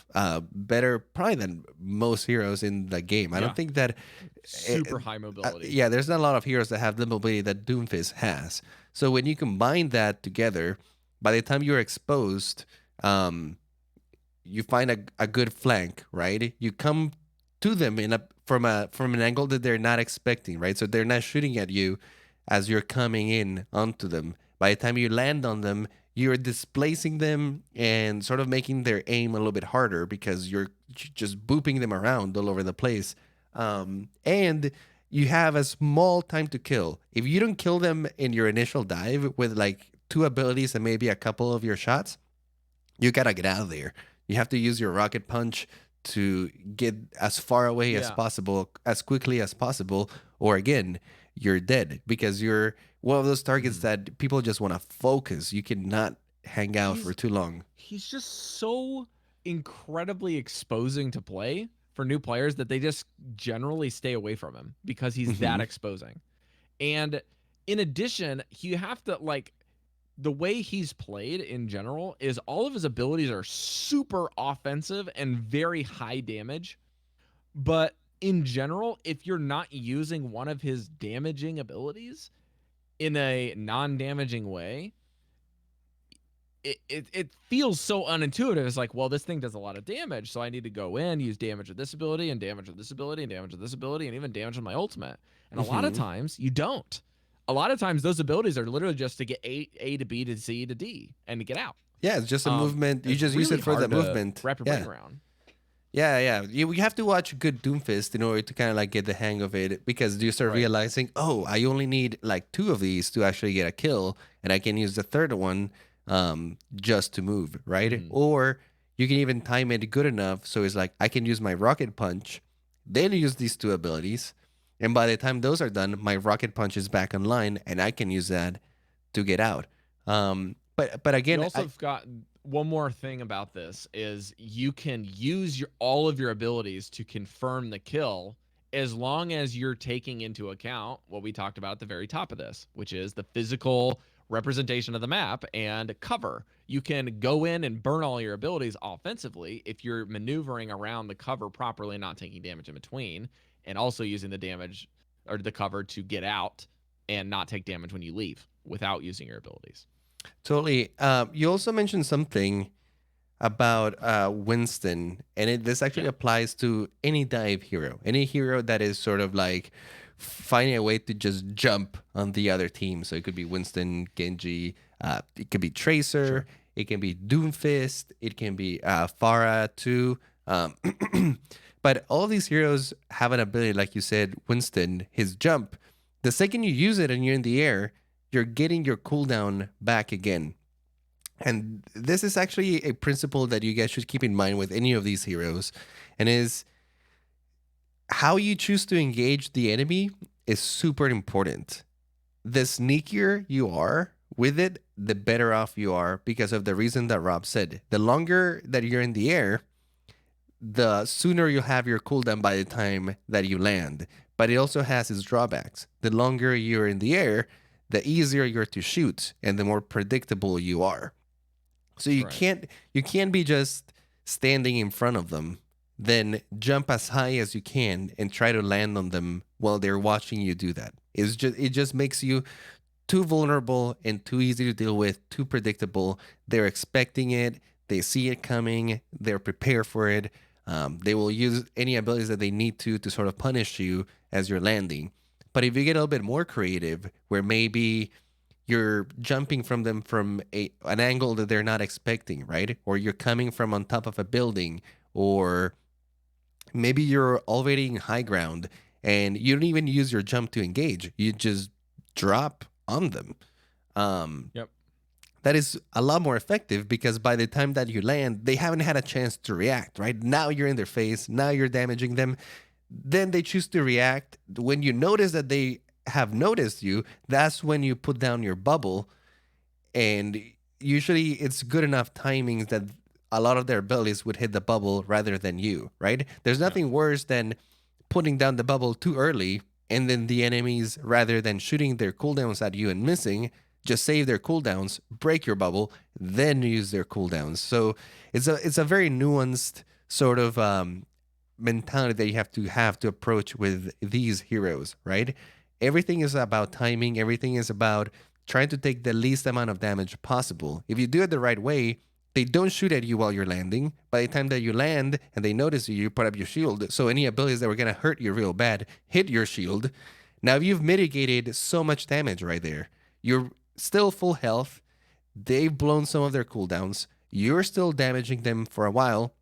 Speaker 2: better, probably than most heroes in the game. I don't
Speaker 1: Yeah.
Speaker 2: think that.
Speaker 1: Super high mobility.
Speaker 2: Yeah, there's not a lot of heroes that have the mobility that Doomfist has. So when you combine that together, by the time you're exposed, you find a good flank, right? You come to them from an angle that they're not expecting, right? So they're not shooting at you as you're coming in onto them. By the time you land on them, you're displacing them and sort of making their aim a little bit harder because you're just booping them around all over the place. And you have a small time to kill. If you don't kill them in your initial dive with like two abilities and maybe a couple of your shots, you gotta get out of there. You have to use your rocket punch to get as far away as
Speaker 1: Yeah.
Speaker 2: possible, as quickly as possible, or again, you're dead because you're one of those targets
Speaker 1: Mm-hmm.
Speaker 2: that people just want to focus. You cannot hang out for
Speaker 1: He's
Speaker 2: too long.
Speaker 1: he's just so incredibly exposing to play for new players that they just generally stay away from him because he's that
Speaker 2: Hmm.
Speaker 1: exposing. And in addition, you have to like the way he's played in general is all of his abilities are super offensive and very high damage. But in general, if you're not using one of his damaging abilities in a non-damaging way, it feels so unintuitive. It's like, well, this thing does a lot of damage, so I need to go in, use damage with this ability, and damage with this ability, and damage with this ability, and even damage with my ultimate. And a lot of
Speaker 2: Hmm.
Speaker 1: times you don't. A lot of times those abilities are literally just to get A to B to C to D and to get out.
Speaker 2: Yeah, it's just a movement.
Speaker 1: And
Speaker 2: You
Speaker 1: it's
Speaker 2: just use
Speaker 1: really
Speaker 2: it for the
Speaker 1: hard to
Speaker 2: movement.
Speaker 1: wrap your brain
Speaker 2: Yeah.
Speaker 1: around.
Speaker 2: Yeah, yeah. You have to watch good Doomfist in order to kind of like get the hang of it because you start
Speaker 1: Right.
Speaker 2: realizing, oh, I only need like two of these to actually get a kill, and I can use the third one just to move, right?
Speaker 1: Mm-hmm.
Speaker 2: Or you can even time it good enough so it's like I can use my rocket punch, then use these two abilities, and by the time those are done, my rocket punch is back online, and I can use that to get out. But
Speaker 1: You
Speaker 2: again,
Speaker 1: also have got one more thing about this is you can use all of your abilities to confirm the kill as long as you're taking into account what we talked about at the very top of this, which is the physical representation of the map and cover. You can go in and burn all your abilities offensively if you're maneuvering around the cover properly and not taking damage in between, and also using the damage or the cover to get out and not take damage when you leave without using your abilities.
Speaker 2: totally. You also mentioned something about Winston, and this actually
Speaker 1: Yeah.
Speaker 2: applies to any dive hero, any hero that is sort of like finding a way to just jump on the other team. So it could be Winston, Genji, it could be Tracer,
Speaker 1: Sure.
Speaker 2: it can be Doomfist, it can be Pharah too. Um, but all these heroes have an ability, like you said, Winston, his jump. The second you use it and you're in the air, you're getting your cooldown back again. And this is actually a principle that you guys should keep in mind with any of these heroes, and is how you choose to engage the enemy is super important. The sneakier you are with it, the better off you are because of the reason that Rob said. The longer that you're in the air, the sooner you have your cooldown by the time that you land. But it also has its drawbacks. The longer you're in the air, the easier you're to shoot and the more predictable you are. So
Speaker 1: Right.
Speaker 2: you can't be just standing in front of them, then jump as high as you can and try to land on them while they're watching you do that. It just makes you too vulnerable and too easy to deal with, too predictable. They're expecting it, they see it coming, they're prepared for it. They will use any abilities that they need to sort of punish you as you're landing. But if you get a little bit more creative, where maybe you're jumping from them from an angle that they're not expecting, right? Or you're coming from on top of a building, or maybe you're already in high ground and you don't even use your jump to engage. You just drop on them. Um,
Speaker 1: Yep.
Speaker 2: that is a lot more effective because by the time that you land, they haven't had a chance to react, right? Now you're in their face, now you're damaging them. Then they choose to react. When you notice that they have noticed you, that's when you put down your bubble. And usually it's good enough timings that a lot of their abilities would hit the bubble rather than you, right? There's
Speaker 1: Yeah.
Speaker 2: nothing worse than putting down the bubble too early and then the enemies, rather than shooting their cooldowns at you and missing, just save their cooldowns, break your bubble, then use their cooldowns. So it's a very nuanced sort of mentality that you have to approach with these heroes, right? Everything is about timing. Everything is about trying to take the least amount of damage possible. If you do it the right way, they don't shoot at you while you're landing. By the time that you land and they notice you, you put up your shield. So any abilities that were going to hurt you real bad hit your shield. Now you've mitigated so much damage right there. You're still full health. They've blown some of their cooldowns. You're still damaging them for a while.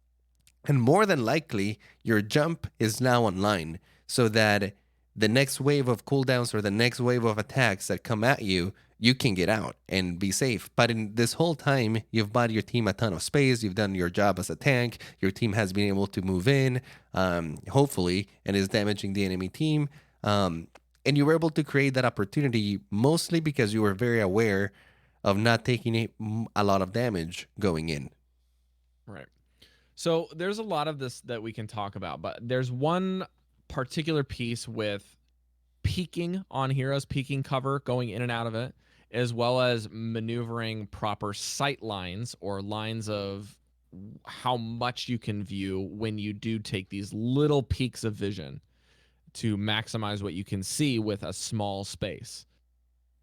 Speaker 2: And more than likely, your jump is now online so that the next wave of cooldowns or the next wave of attacks that come at you, you can get out and be safe. But in this whole time, you've bought your team a ton of space. You've done your job as a tank. Your team has been able to move in, hopefully, and is damaging the enemy team. And you were able to create that opportunity mostly because you were very aware of not taking a lot of damage going in.
Speaker 1: Right. So there's a lot of this that we can talk about, but there's one particular piece with peeking on heroes, peeking cover, going in and out of it, as well as maneuvering proper sight lines or lines of how much you can view when you do take these little peaks of vision to maximize what you can see with a small space.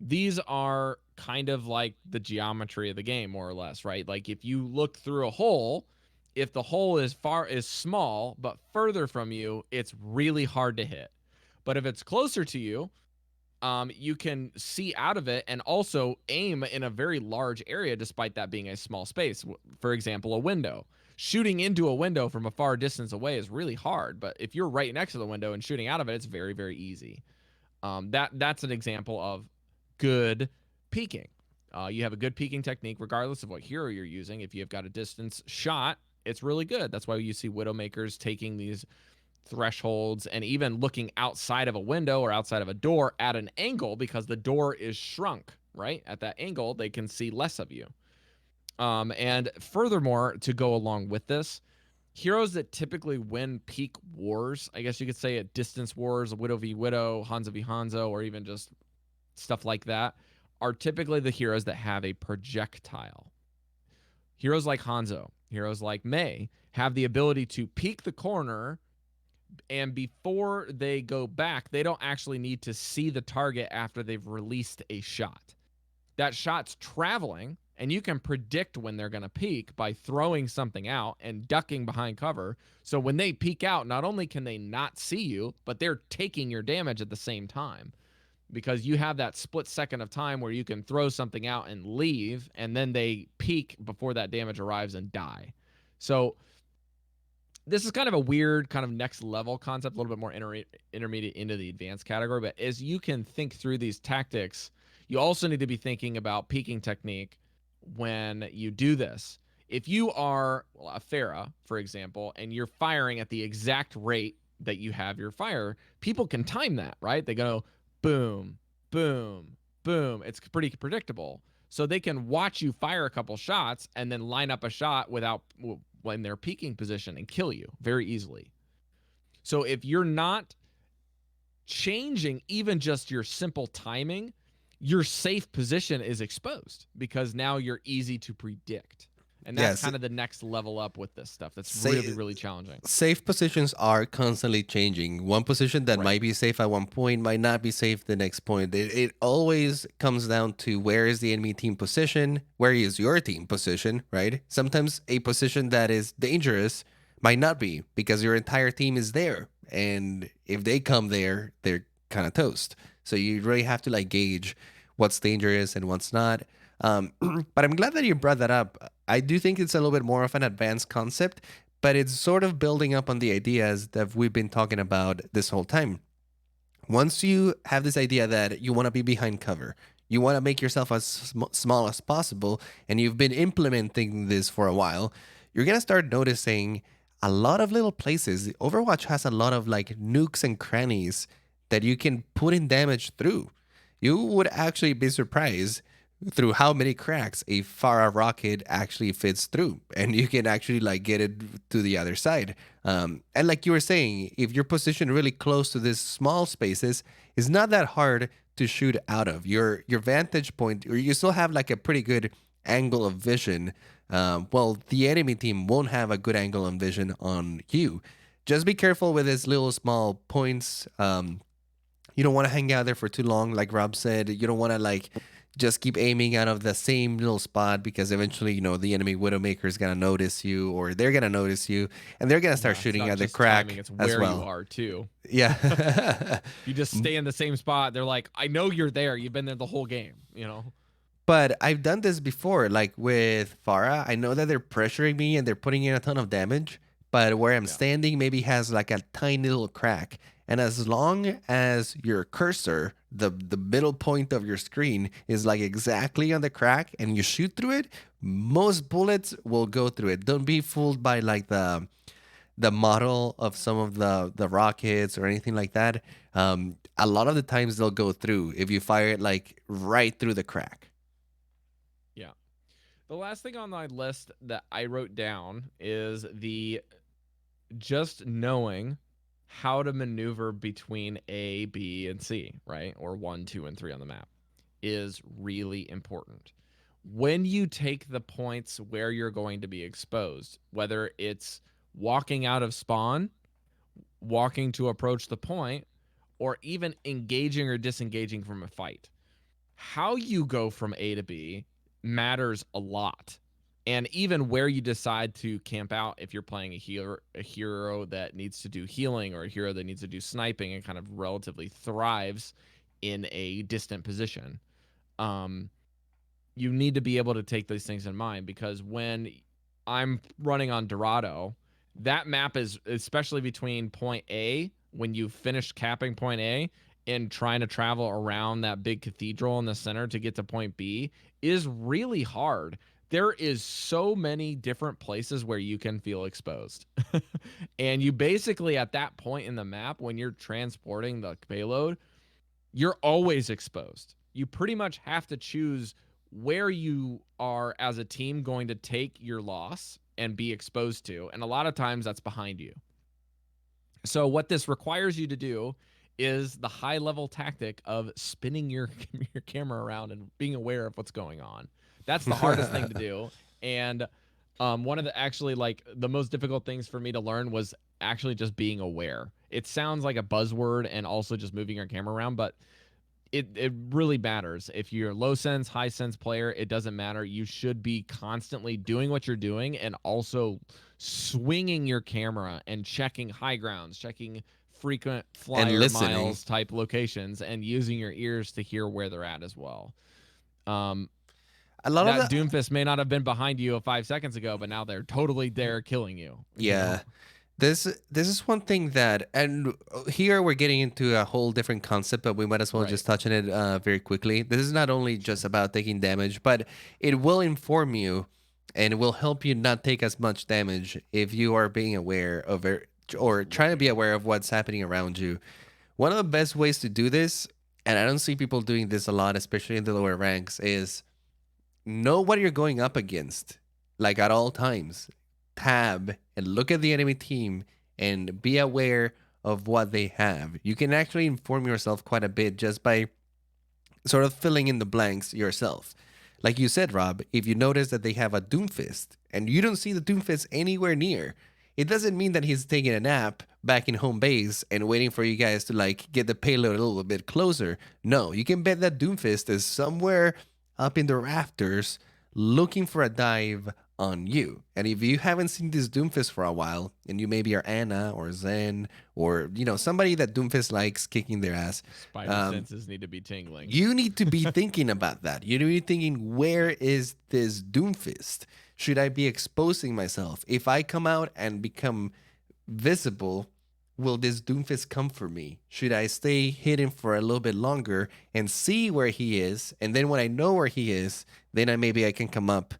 Speaker 1: These are kind of like the geometry of the game, more or less, right? Like if you look through a hole, if the hole is small but further from you, it's really hard to hit. But if it's closer to you, you can see out of it and also aim in a very large area despite that being a small space. For example, a window. Shooting into a window from a far distance away is really hard, but if you're right next to the window and shooting out of it, it's very, very easy. That's an example of good peeking. You have a good peeking technique regardless of what hero you're using. If you've got a distance shot, it's really good. That's why you see Widowmakers taking these thresholds and even looking outside of a window or outside of a door at an angle because the door is shrunk, right? At that angle, they can see less of you. And furthermore, to go along with this, heroes that typically win peak wars, I guess you could say at distance wars, Widow v Widow, Hanzo v Hanzo, or even just stuff like that, are typically the heroes that have a projectile. Heroes like Hanzo, heroes like Mei have the ability to peek the corner, and before they go back, they don't actually need to see the target after they've released a shot. That shot's traveling, and you can predict when they're going to peek by throwing something out and ducking behind cover. So when they peek out, not only can they not see you, but they're taking your damage at the same time because you have that split second of time where you can throw something out and leave, and then they peek before that damage arrives and die. So this is kind of a weird kind of next level concept, a little bit more intermediate into the advanced category. But as you can think through these tactics, you also need to be thinking about peeking technique when you do this. If you are a Pharah, for example, and you're firing at the exact rate that you have your fire, people can time that, right? They go boom, boom, boom. It's pretty predictable. So they can watch you fire a couple shots and then line up a shot without when they're peaking position and kill you very easily. So if you're not changing even just your simple timing, your safe position is exposed because now you're easy to predict. And that's kind of the next level up with this stuff. That's really, really challenging.
Speaker 2: Safe positions are constantly changing. One position that might be safe at one point might not be safe the next point. It always comes down to where is the enemy team position, where is your team position, right? Sometimes a position that is dangerous might not be because your entire team is there. And if they come there, they're kind of toast. So you really have to like gauge what's dangerous and what's not. But I'm glad that you brought that up. I do think it's a little bit more of an advanced concept, but it's sort of building up on the ideas that we've been talking about this whole time. Once you have this idea that you want to be behind cover, you want to make yourself as small as possible, and you've been implementing this for a while, you're going to start noticing a lot of little places. Overwatch has a lot of like nukes and crannies that you can put in damage through. You would actually be surprised through how many cracks a Farah rocket actually fits through, and you can actually like get it to the other side. And like you were saying, if you're positioned really close to these small spaces, it's not that hard to shoot out of. Your vantage point, or you still have like a pretty good angle of vision. Well, the enemy team won't have a good angle of vision on you. Just be careful with these little small points. You don't want to hang out there for too long, like Rob said. You don't want to like just keep aiming out of the same little spot, because eventually, the enemy Widowmaker is gonna notice you, or they're gonna notice you, and they're gonna start shooting at the crack
Speaker 1: timing, it's
Speaker 2: as
Speaker 1: where
Speaker 2: well.
Speaker 1: you are too.
Speaker 2: Yeah.
Speaker 1: You just stay in the same spot. They're like, I know you're there. You've been there the whole game.
Speaker 2: But I've done this before, like with Farah. I know that they're pressuring me and they're putting in a ton of damage, but where I'm standing maybe has like a tiny little crack. And as long as your cursor, the middle point of your screen, is like exactly on the crack and you shoot through it, most bullets will go through it. Don't be fooled by like the model of some of the rockets or anything like that. A lot of the times they'll go through if you fire it like right through the crack.
Speaker 1: Yeah. The last thing on my list that I wrote down is the just knowing how to maneuver between A, B, and C, right? Or 1, 2, and 3 on the map is really important. When you take the points where you're going to be exposed, whether it's walking out of spawn, walking to approach the point, or even engaging or disengaging from a fight, how you go from A to B matters a lot. And even where you decide to camp out, if you're playing a hero that needs to do healing, or a hero that needs to do sniping and kind of relatively thrives in a distant position, you need to be able to take these things in mind, because when I'm running on Dorado, that map is, especially between point A, when you finish capping point A and trying to travel around that big cathedral in the center to get to point B, is really hard. There is so many different places where you can feel exposed. And you basically, at that point in the map, when you're transporting the payload, you're always exposed. You pretty much have to choose where you are as a team going to take your loss and be exposed to. And a lot of times that's behind you. So what this requires you to do is the high level tactic of spinning your camera around and being aware of what's going on. That's the hardest thing to do. And one of the actually like the most difficult things for me to learn was actually just being aware. It sounds like a buzzword, and also just moving your camera around, but it really matters. If you're a low sense, high sense player, it doesn't matter. You should be constantly doing what you're doing, and also swinging your camera and checking high grounds, checking frequent flyer miles type locations, and using your ears to hear where they're at as well. A lot of that Doomfist may not have been behind you 5 seconds ago, but now they're totally there killing you.
Speaker 2: Yeah. You know? This is one thing that, and here we're getting into a whole different concept, but we might as well just touch on it very quickly. This is not only just about taking damage, but it will inform you and it will help you not take as much damage if you are being aware of it, or trying to be aware of what's happening around you. One of the best ways to do this, and I don't see people doing this a lot, especially in the lower ranks, is know what you're going up against, like at all times. Tab and look at the enemy team and be aware of what they have. You can actually inform yourself quite a bit just by sort of filling in the blanks yourself. Like you said, Rob, if you notice that they have a Doomfist and you don't see the Doomfist anywhere near, it doesn't mean that he's taking a nap back in home base and waiting for you guys to like get the payload a little bit closer. No, you can bet that Doomfist is somewhere up in the rafters looking for a dive on you. And if you haven't seen this Doomfist for a while, and you maybe are Anna or Zen, or somebody that Doomfist likes kicking their ass,
Speaker 1: spider senses need to be tingling.
Speaker 2: You need to be thinking about that. You need to be thinking, where is this Doomfist? Should I be exposing myself? If I come out and become visible, will this Doomfist come for me? Should I stay hidden for a little bit longer and see where he is? And then when I know where he is, then maybe I can come up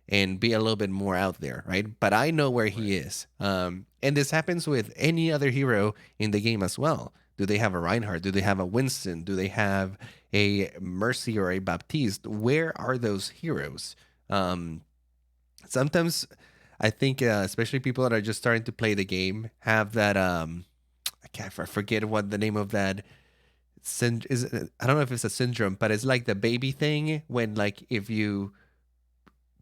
Speaker 2: and be a little bit more out there, right? But I know where he is. And this happens with any other hero in the game as well. Do they have a Reinhardt? Do they have a Winston? Do they have a Mercy or a Baptiste? Where are those heroes? Sometimes I think, especially people that are just starting to play the game, have that. I forget what the name of that is. I don't know if it's a syndrome, but it's like the baby thing when, like, if you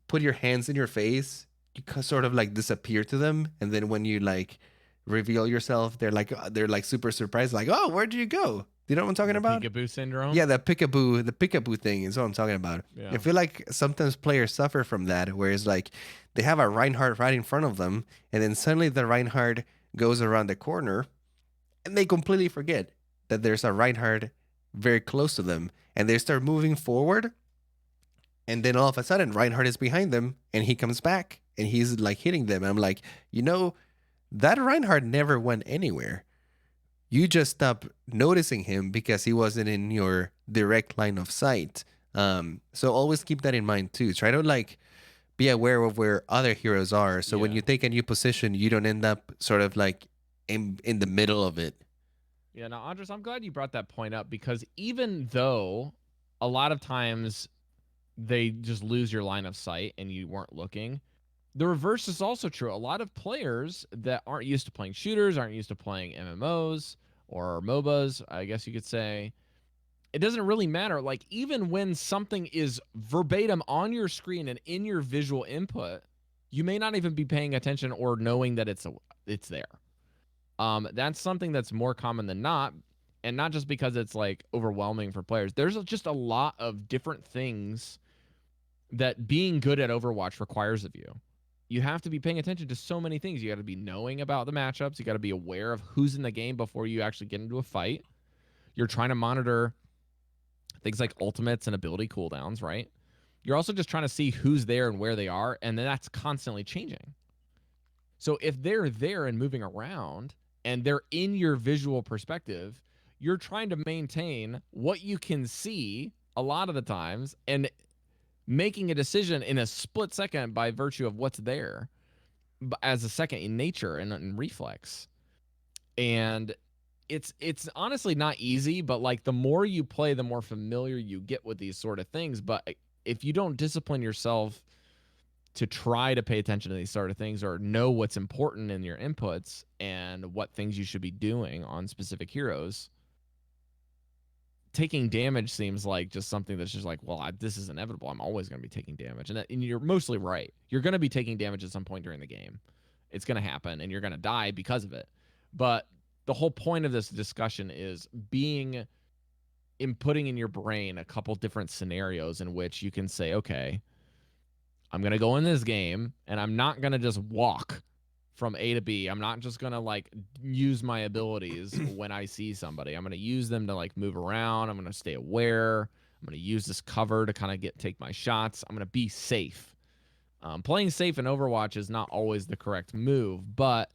Speaker 2: put your hands in your face, you sort of like disappear to them, and then when you like reveal yourself, they're like super surprised, like, oh, where'd you go? Do you know what I'm talking about?
Speaker 1: Peekaboo syndrome.
Speaker 2: Yeah, the peekaboo thing is what I'm talking about. Yeah. I feel like sometimes players suffer from that, where it's like they have a Reinhardt right in front of them, and then suddenly the Reinhardt goes around the corner, and they completely forget that there's a Reinhardt very close to them, and they start moving forward, and then all of a sudden Reinhardt is behind them, and he comes back, and he's like hitting them. And I'm like, that Reinhardt never went anywhere. You just stopped noticing him because he wasn't in your direct line of sight. So always keep that in mind too. Try to like be aware of where other heroes are. So when you take a new position, you don't end up sort of like in the middle of it.
Speaker 1: Yeah, now, Andres, I'm glad you brought that point up, because even though a lot of times they just lose your line of sight and you weren't looking, the reverse is also true. A lot of players that aren't used to playing shooters, aren't used to playing MMOs or MOBAs, I guess you could say, it doesn't really matter. Like, even when something is verbatim on your screen and in your visual input, you may not even be paying attention or knowing that it's there. That's something that's more common than not, and not just because it's like overwhelming for players. There's just a lot of different things that being good at Overwatch requires of you. You have to be paying attention to so many things. You got to be knowing about the matchups. You got to be aware of who's in the game before you actually get into a fight. You're trying to monitor things like ultimates and ability cooldowns, right? You're also just trying to see who's there and where they are, and then that's constantly changing. So if they're there and moving around and they're in your visual perspective, you're trying to maintain what you can see a lot of the times and making a decision in a split second by virtue of what's there as a second in nature and reflex. And it's honestly not easy, but like the more you play, the more familiar you get with these sort of things. But if you don't discipline yourself to try to pay attention to these sort of things or know what's important in your inputs and what things you should be doing on specific heroes, taking damage seems like just something that's just like, well, this is inevitable. I'm always going to be taking damage. And you're mostly right. You're going to be taking damage at some point during the game. It's going to happen, and you're going to die because of it. But the whole point of this discussion is inputting in your brain a couple different scenarios in which you can say, okay, I'm going to go in this game, and I'm not going to just walk from A to B. I'm not just going to like use my abilities when I see somebody. I'm going to use them to like move around. I'm going to stay aware. I'm going to use this cover to kind of take my shots. I'm going to be safe. Playing safe in Overwatch is not always the correct move, but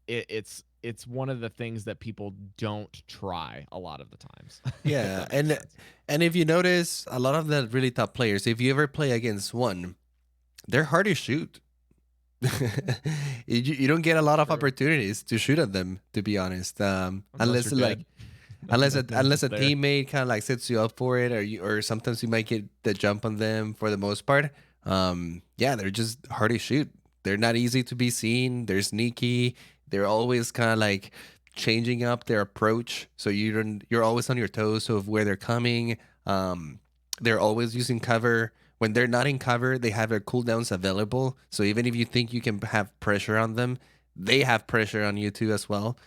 Speaker 1: it's one of the things that people don't try a lot of the times.
Speaker 2: Yeah, and if you notice, a lot of the really top players, if you ever play against one, they're hard to shoot. You don't get a lot of opportunities to shoot at them, to be honest. Unless a teammate kind of like sets you up for it, or sometimes you might get the jump on them. For the most part, yeah, they're just hard to shoot. They're not easy to be seen. They're sneaky. They're always kind of like changing up their approach, so you're always on your toes of where they're coming. They're always using cover. When they're not in cover, they have their cooldowns available. So even if you think you can have pressure on them, they have pressure on you too as well.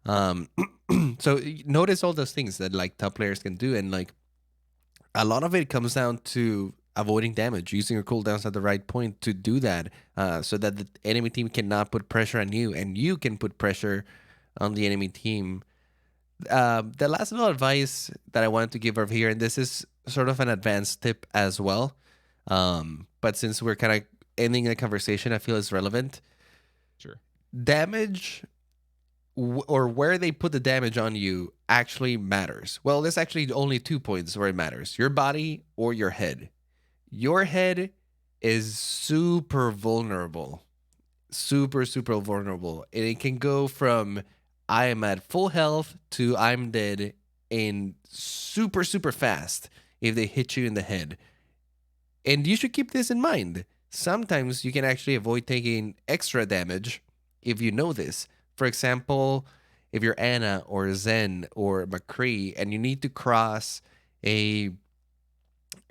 Speaker 2: So notice all those things that like top players can do, and like a lot of it comes down to avoiding damage, using your cooldowns at the right point to do that, so that the enemy team cannot put pressure on you, and you can put pressure on the enemy team. The last little advice that I wanted to give over here, and this is sort of an advanced tip as well, but since we're kind of ending the conversation, I feel it's relevant.
Speaker 1: Sure.
Speaker 2: damage or where they put the damage on you actually matters. Well, there's actually only 2 points where it matters: your body or your head. Your head is super vulnerable, super vulnerable, and it can go from I am at full health to I'm dead in super fast if they hit you in the head. And you should keep this in mind. Sometimes you can actually avoid taking extra damage if you know this. For example, if you're Anna or Zen or McCree and you need to cross a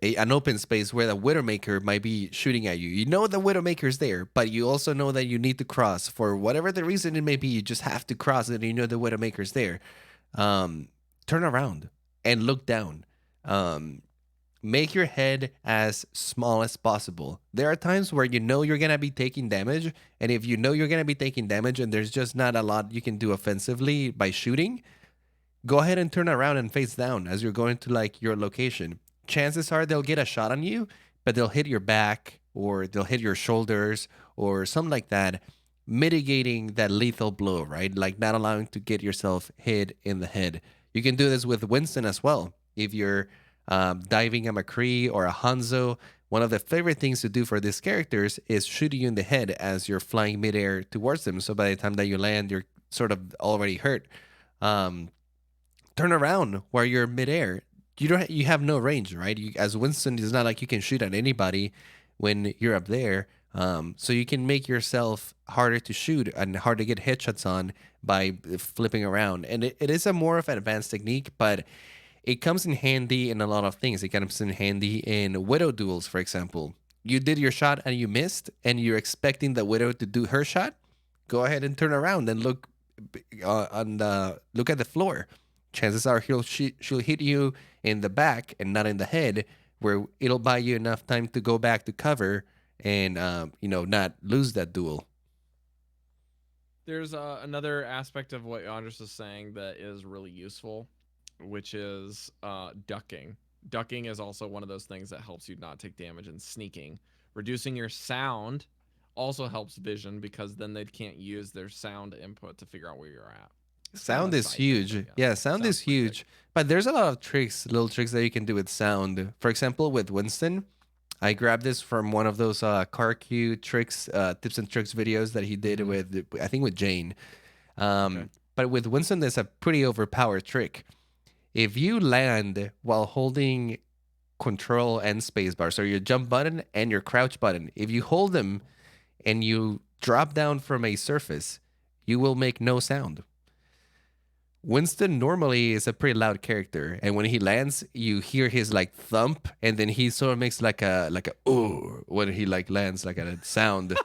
Speaker 2: an open space where the Widowmaker might be shooting at you. You know the Widowmaker's there, but you also know that you need to cross for whatever the reason it may be. You just have to cross it, and you know the Widowmaker's there. Turn around and look down. Make your head as small as possible. There are times where you know you're gonna be taking damage, and if you know you're gonna be taking damage, and there's just not a lot you can do offensively by shooting, go ahead and turn around and face down as you're going to like your location. Chances are they'll get a shot on you, but they'll hit your back or they'll hit your shoulders or something like that, mitigating that lethal blow, right? Like not allowing to get yourself hit in the head. You can do this with Winston as well. If you're diving a McCree or a Hanzo, one of the favorite things to do for these characters is shooting you in the head as you're flying midair towards them. So by the time that you land, you're sort of already hurt. Turn around while you're midair. You have no range, right? As Winston, it's not like you can shoot at anybody when you're up there. So you can make yourself harder to shoot and hard to get headshots on by flipping around. And it is a more of an advanced technique, but it comes in handy in a lot of things. It comes in handy in Widow duels, for example. You did your shot and you missed, and you're expecting the Widow to do her shot. Go ahead and turn around and look look at the floor. Chances are she'll hit you in the back and not in the head, where it'll buy you enough time to go back to cover and not lose that duel.
Speaker 1: There's another aspect of what Andres is saying that is really useful, which is ducking. Ducking is also one of those things that helps you not take damage, and sneaking. Reducing your sound also helps vision, because then they can't use their sound input to figure out where you're at.
Speaker 2: Sound is huge. Yeah, sound is huge. But there's a lot of tricks, little tricks that you can do with sound. For example, with Winston, I grabbed this from one of those car queue tricks, tips and tricks videos that he did with, I think, with Jane. But with Winston, there's a pretty overpowered trick. If you land while holding control and spacebar, so your jump button and your crouch button, if you hold them and you drop down from a surface, you will make no sound. Winston normally is a pretty loud character, and when he lands, you hear his like thump, and then he sort of makes like a ooh when he like lands, like a sound.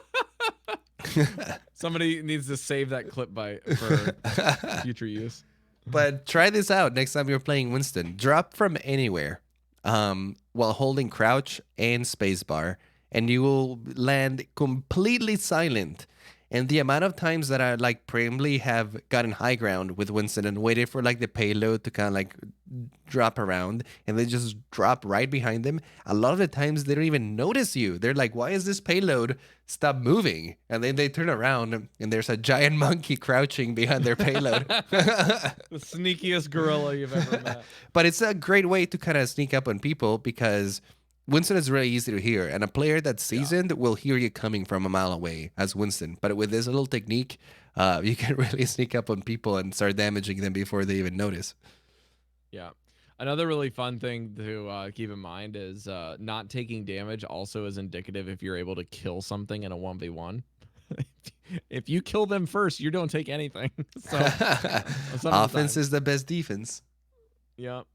Speaker 1: Somebody needs to save that clip for future use.
Speaker 2: But try this out next time you're playing Winston. Drop from anywhere, while holding crouch and spacebar, and you will land completely silent. And the amount of times that I like primarily have gotten high ground with Winston and waited for like the payload to kind of like drop around, and they just drop right behind them. A lot of the times they don't even notice you. They're like, why is this payload stop moving? And then they turn around and there's a giant monkey crouching behind their payload.
Speaker 1: The sneakiest gorilla you've ever met.
Speaker 2: But it's a great way to kind of sneak up on people, because Winston is really easy to hear, and a player that's seasoned will hear you coming from a mile away as Winston. But with this little technique, you can really sneak up on people and start damaging them before they even notice.
Speaker 1: Yeah. Another really fun thing to keep in mind is not taking damage also is indicative if you're able to kill something in a 1v1. If you kill them first, you don't take anything. So
Speaker 2: offense is the best defense.
Speaker 1: Yep.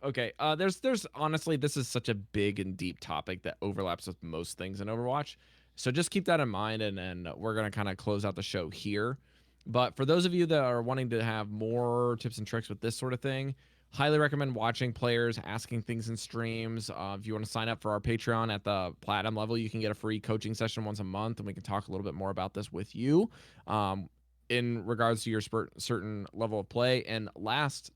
Speaker 1: Okay. There's honestly, this is such a big and deep topic that overlaps with most things in Overwatch. So just keep that in mind, and we're gonna kind of close out the show here. But for those of you that are wanting to have more tips and tricks with this sort of thing, highly recommend watching players, asking things in streams. If you want to sign up for our Patreon at the platinum level, you can get a free coaching session once a month, and we can talk a little bit more about this with you in regards to your certain level of play. And last,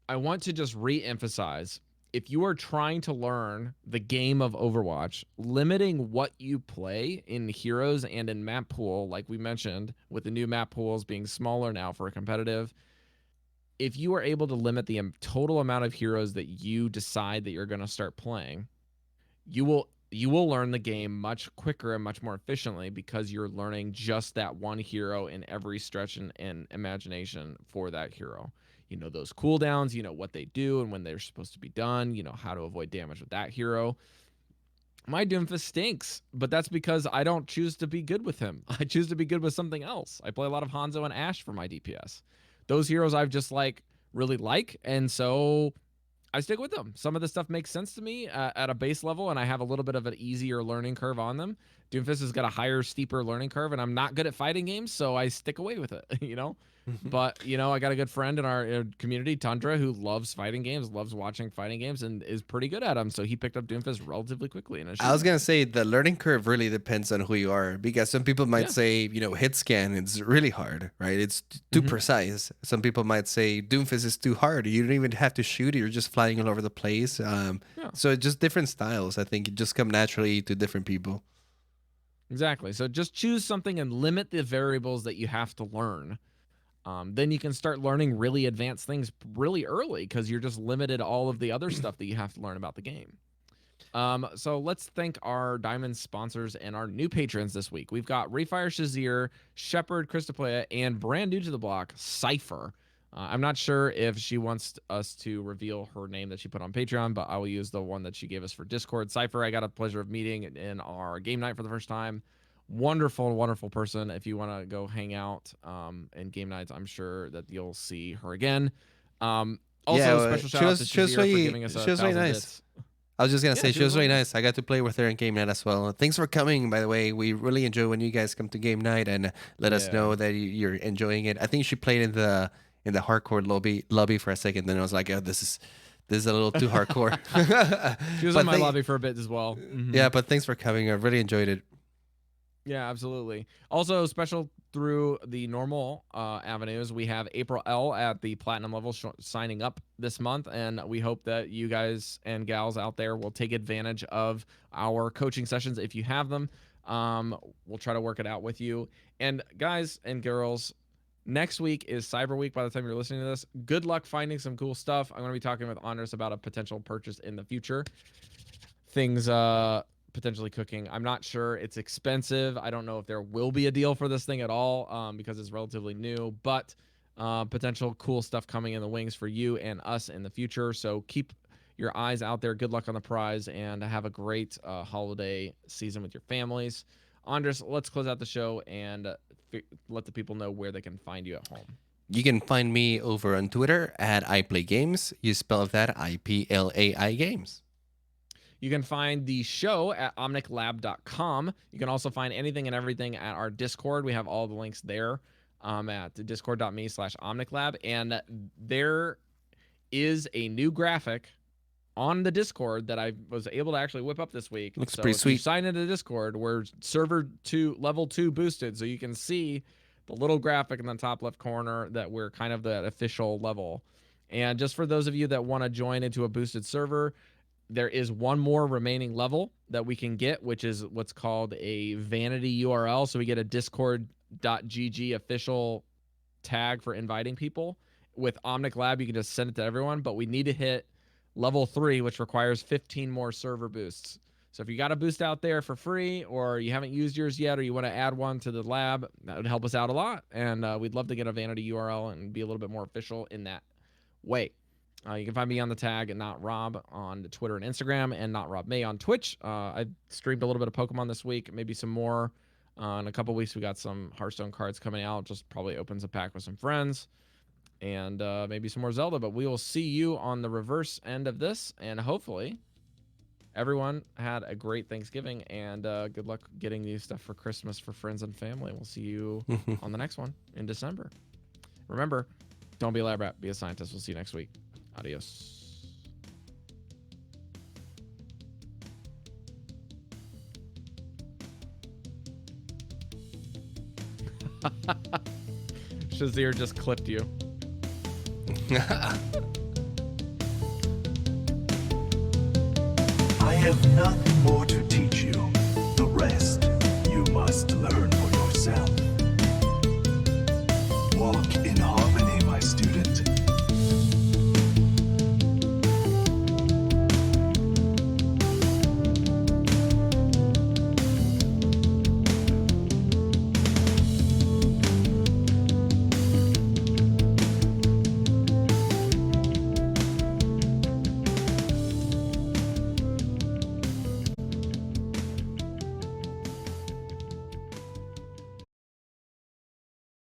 Speaker 1: I want to just re-emphasize, if you are trying to learn the game of Overwatch, limiting what you play in heroes and in map pool, like we mentioned, with the new map pools being smaller now for a competitive, if you are able to limit the total amount of heroes that you decide that you're going to start playing, you will learn the game much quicker and much more efficiently because you're learning just that one hero in every stretch and imagination for that hero. You know those cooldowns, you know what they do and when they're supposed to be done, you know how to avoid damage with that hero. My Doomfist stinks, but that's because I don't choose to be good with him. I choose to be good with something else. I play a lot of Hanzo and Ashe for my DPS. Those heroes I've just really like, and so I stick with them. Some of the stuff makes sense to me at a base level, and I have a little bit of an easier learning curve on them. Doomfist has got a higher, steeper learning curve, and I'm not good at fighting games, so I stick away with it, you know? But, you know, I got a good friend in our community, Tundra, who loves fighting games, loves watching fighting games, and is pretty good at them. So he picked up Doomfist relatively quickly.
Speaker 2: I was going to say the learning curve really depends on who you are, because some people might say, you know, hit scan, it's really hard, right? It's too precise. Some people might say Doomfist is too hard. You don't even have to shoot. You're just flying all over the place. So it's just different styles. I think it just come naturally to different people.
Speaker 1: Exactly. So just choose something and limit the variables that you have to learn. Then you can start learning really advanced things really early because you're just limited all of the other stuff that you have to learn about the game. So let's thank our Diamond sponsors and our new patrons this week. We've got Rayfire Shazir, Shepard Christoplaya, and brand new to the block, Cypher. I'm not sure if she wants us to reveal her name that she put on Patreon, but I will use the one that she gave us for Discord. Cypher, I got a pleasure of meeting in our game night for the first time. Wonderful person. If you want to go hang out in game nights, I'm sure that you'll see her again. Also, special shout out to Shazir for giving us 1,000 bits.
Speaker 2: I was just going to say, she was really nice. I got to play with her in game night as well. Thanks for coming, by the way. We really enjoy when you guys come to game night and let us know that you're enjoying it. I think she played in the hardcore lobby for a second. Then I was like, oh, this is a little too hardcore.
Speaker 1: She was in my lobby for a bit as well.
Speaker 2: Yeah, but thanks for coming. I really enjoyed it.
Speaker 1: Yeah, absolutely. Also, special through the normal avenues, we have April L at the platinum level signing up this month, and we hope that you guys and gals out there will take advantage of our coaching sessions if you have them. We'll try to work it out with you. And guys and girls, next week is Cyber Week by the time you're listening to this. Good luck finding some cool stuff. I'm going to be talking with Andres about a potential purchase in the future. Things potentially cooking. I'm not sure. It's expensive. I don't know if there will be a deal for this thing at all because it's relatively new, but potential cool stuff coming in the wings for you and us in the future. So keep your eyes out there. Good luck on the prize and have a great holiday season with your families. Andres, let's close out the show and let the people know where they can find you at home.
Speaker 2: You can find me over on Twitter at iPlayGames. You spell that IPLAI Games.
Speaker 1: You can find the show at omniclab.com. You can also find anything and everything at our Discord. We have all the links there at discord.me/omniclab. And there is a new graphic on the Discord that I was able to actually whip up this week.
Speaker 2: Looks pretty sweet.
Speaker 1: You sign into Discord, we're level 2 boosted. So you can see the little graphic in the top left corner that we're kind of that official level. And just for those of you that want to join into a boosted server, there is one more remaining level that we can get, which is what's called a vanity URL. So we get a discord.gg official tag for inviting people. With Omnic Lab, you can just send it to everyone, but we need to hit level 3, which requires 15 more server boosts. So if you got a boost out there for free, or you haven't used yours yet, or you want to add one to the lab, that would help us out a lot. And we'd love to get a vanity URL and be a little bit more official in that way. You can find me on the tag at NotRob on Twitter and Instagram, and NotRobMay on Twitch. I streamed a little bit of Pokemon this week, maybe some more. In a couple weeks, we got some Hearthstone cards coming out. Just probably opens a pack with some friends, and maybe some more Zelda. But we will see you on the reverse end of this, and hopefully everyone had a great Thanksgiving, and good luck getting new stuff for Christmas for friends and family. We'll see you on the next one in December. Remember, don't be a lab rat, be a scientist. We'll see you next week. Adios. Shazir just clipped you.
Speaker 3: have nothing more to teach you.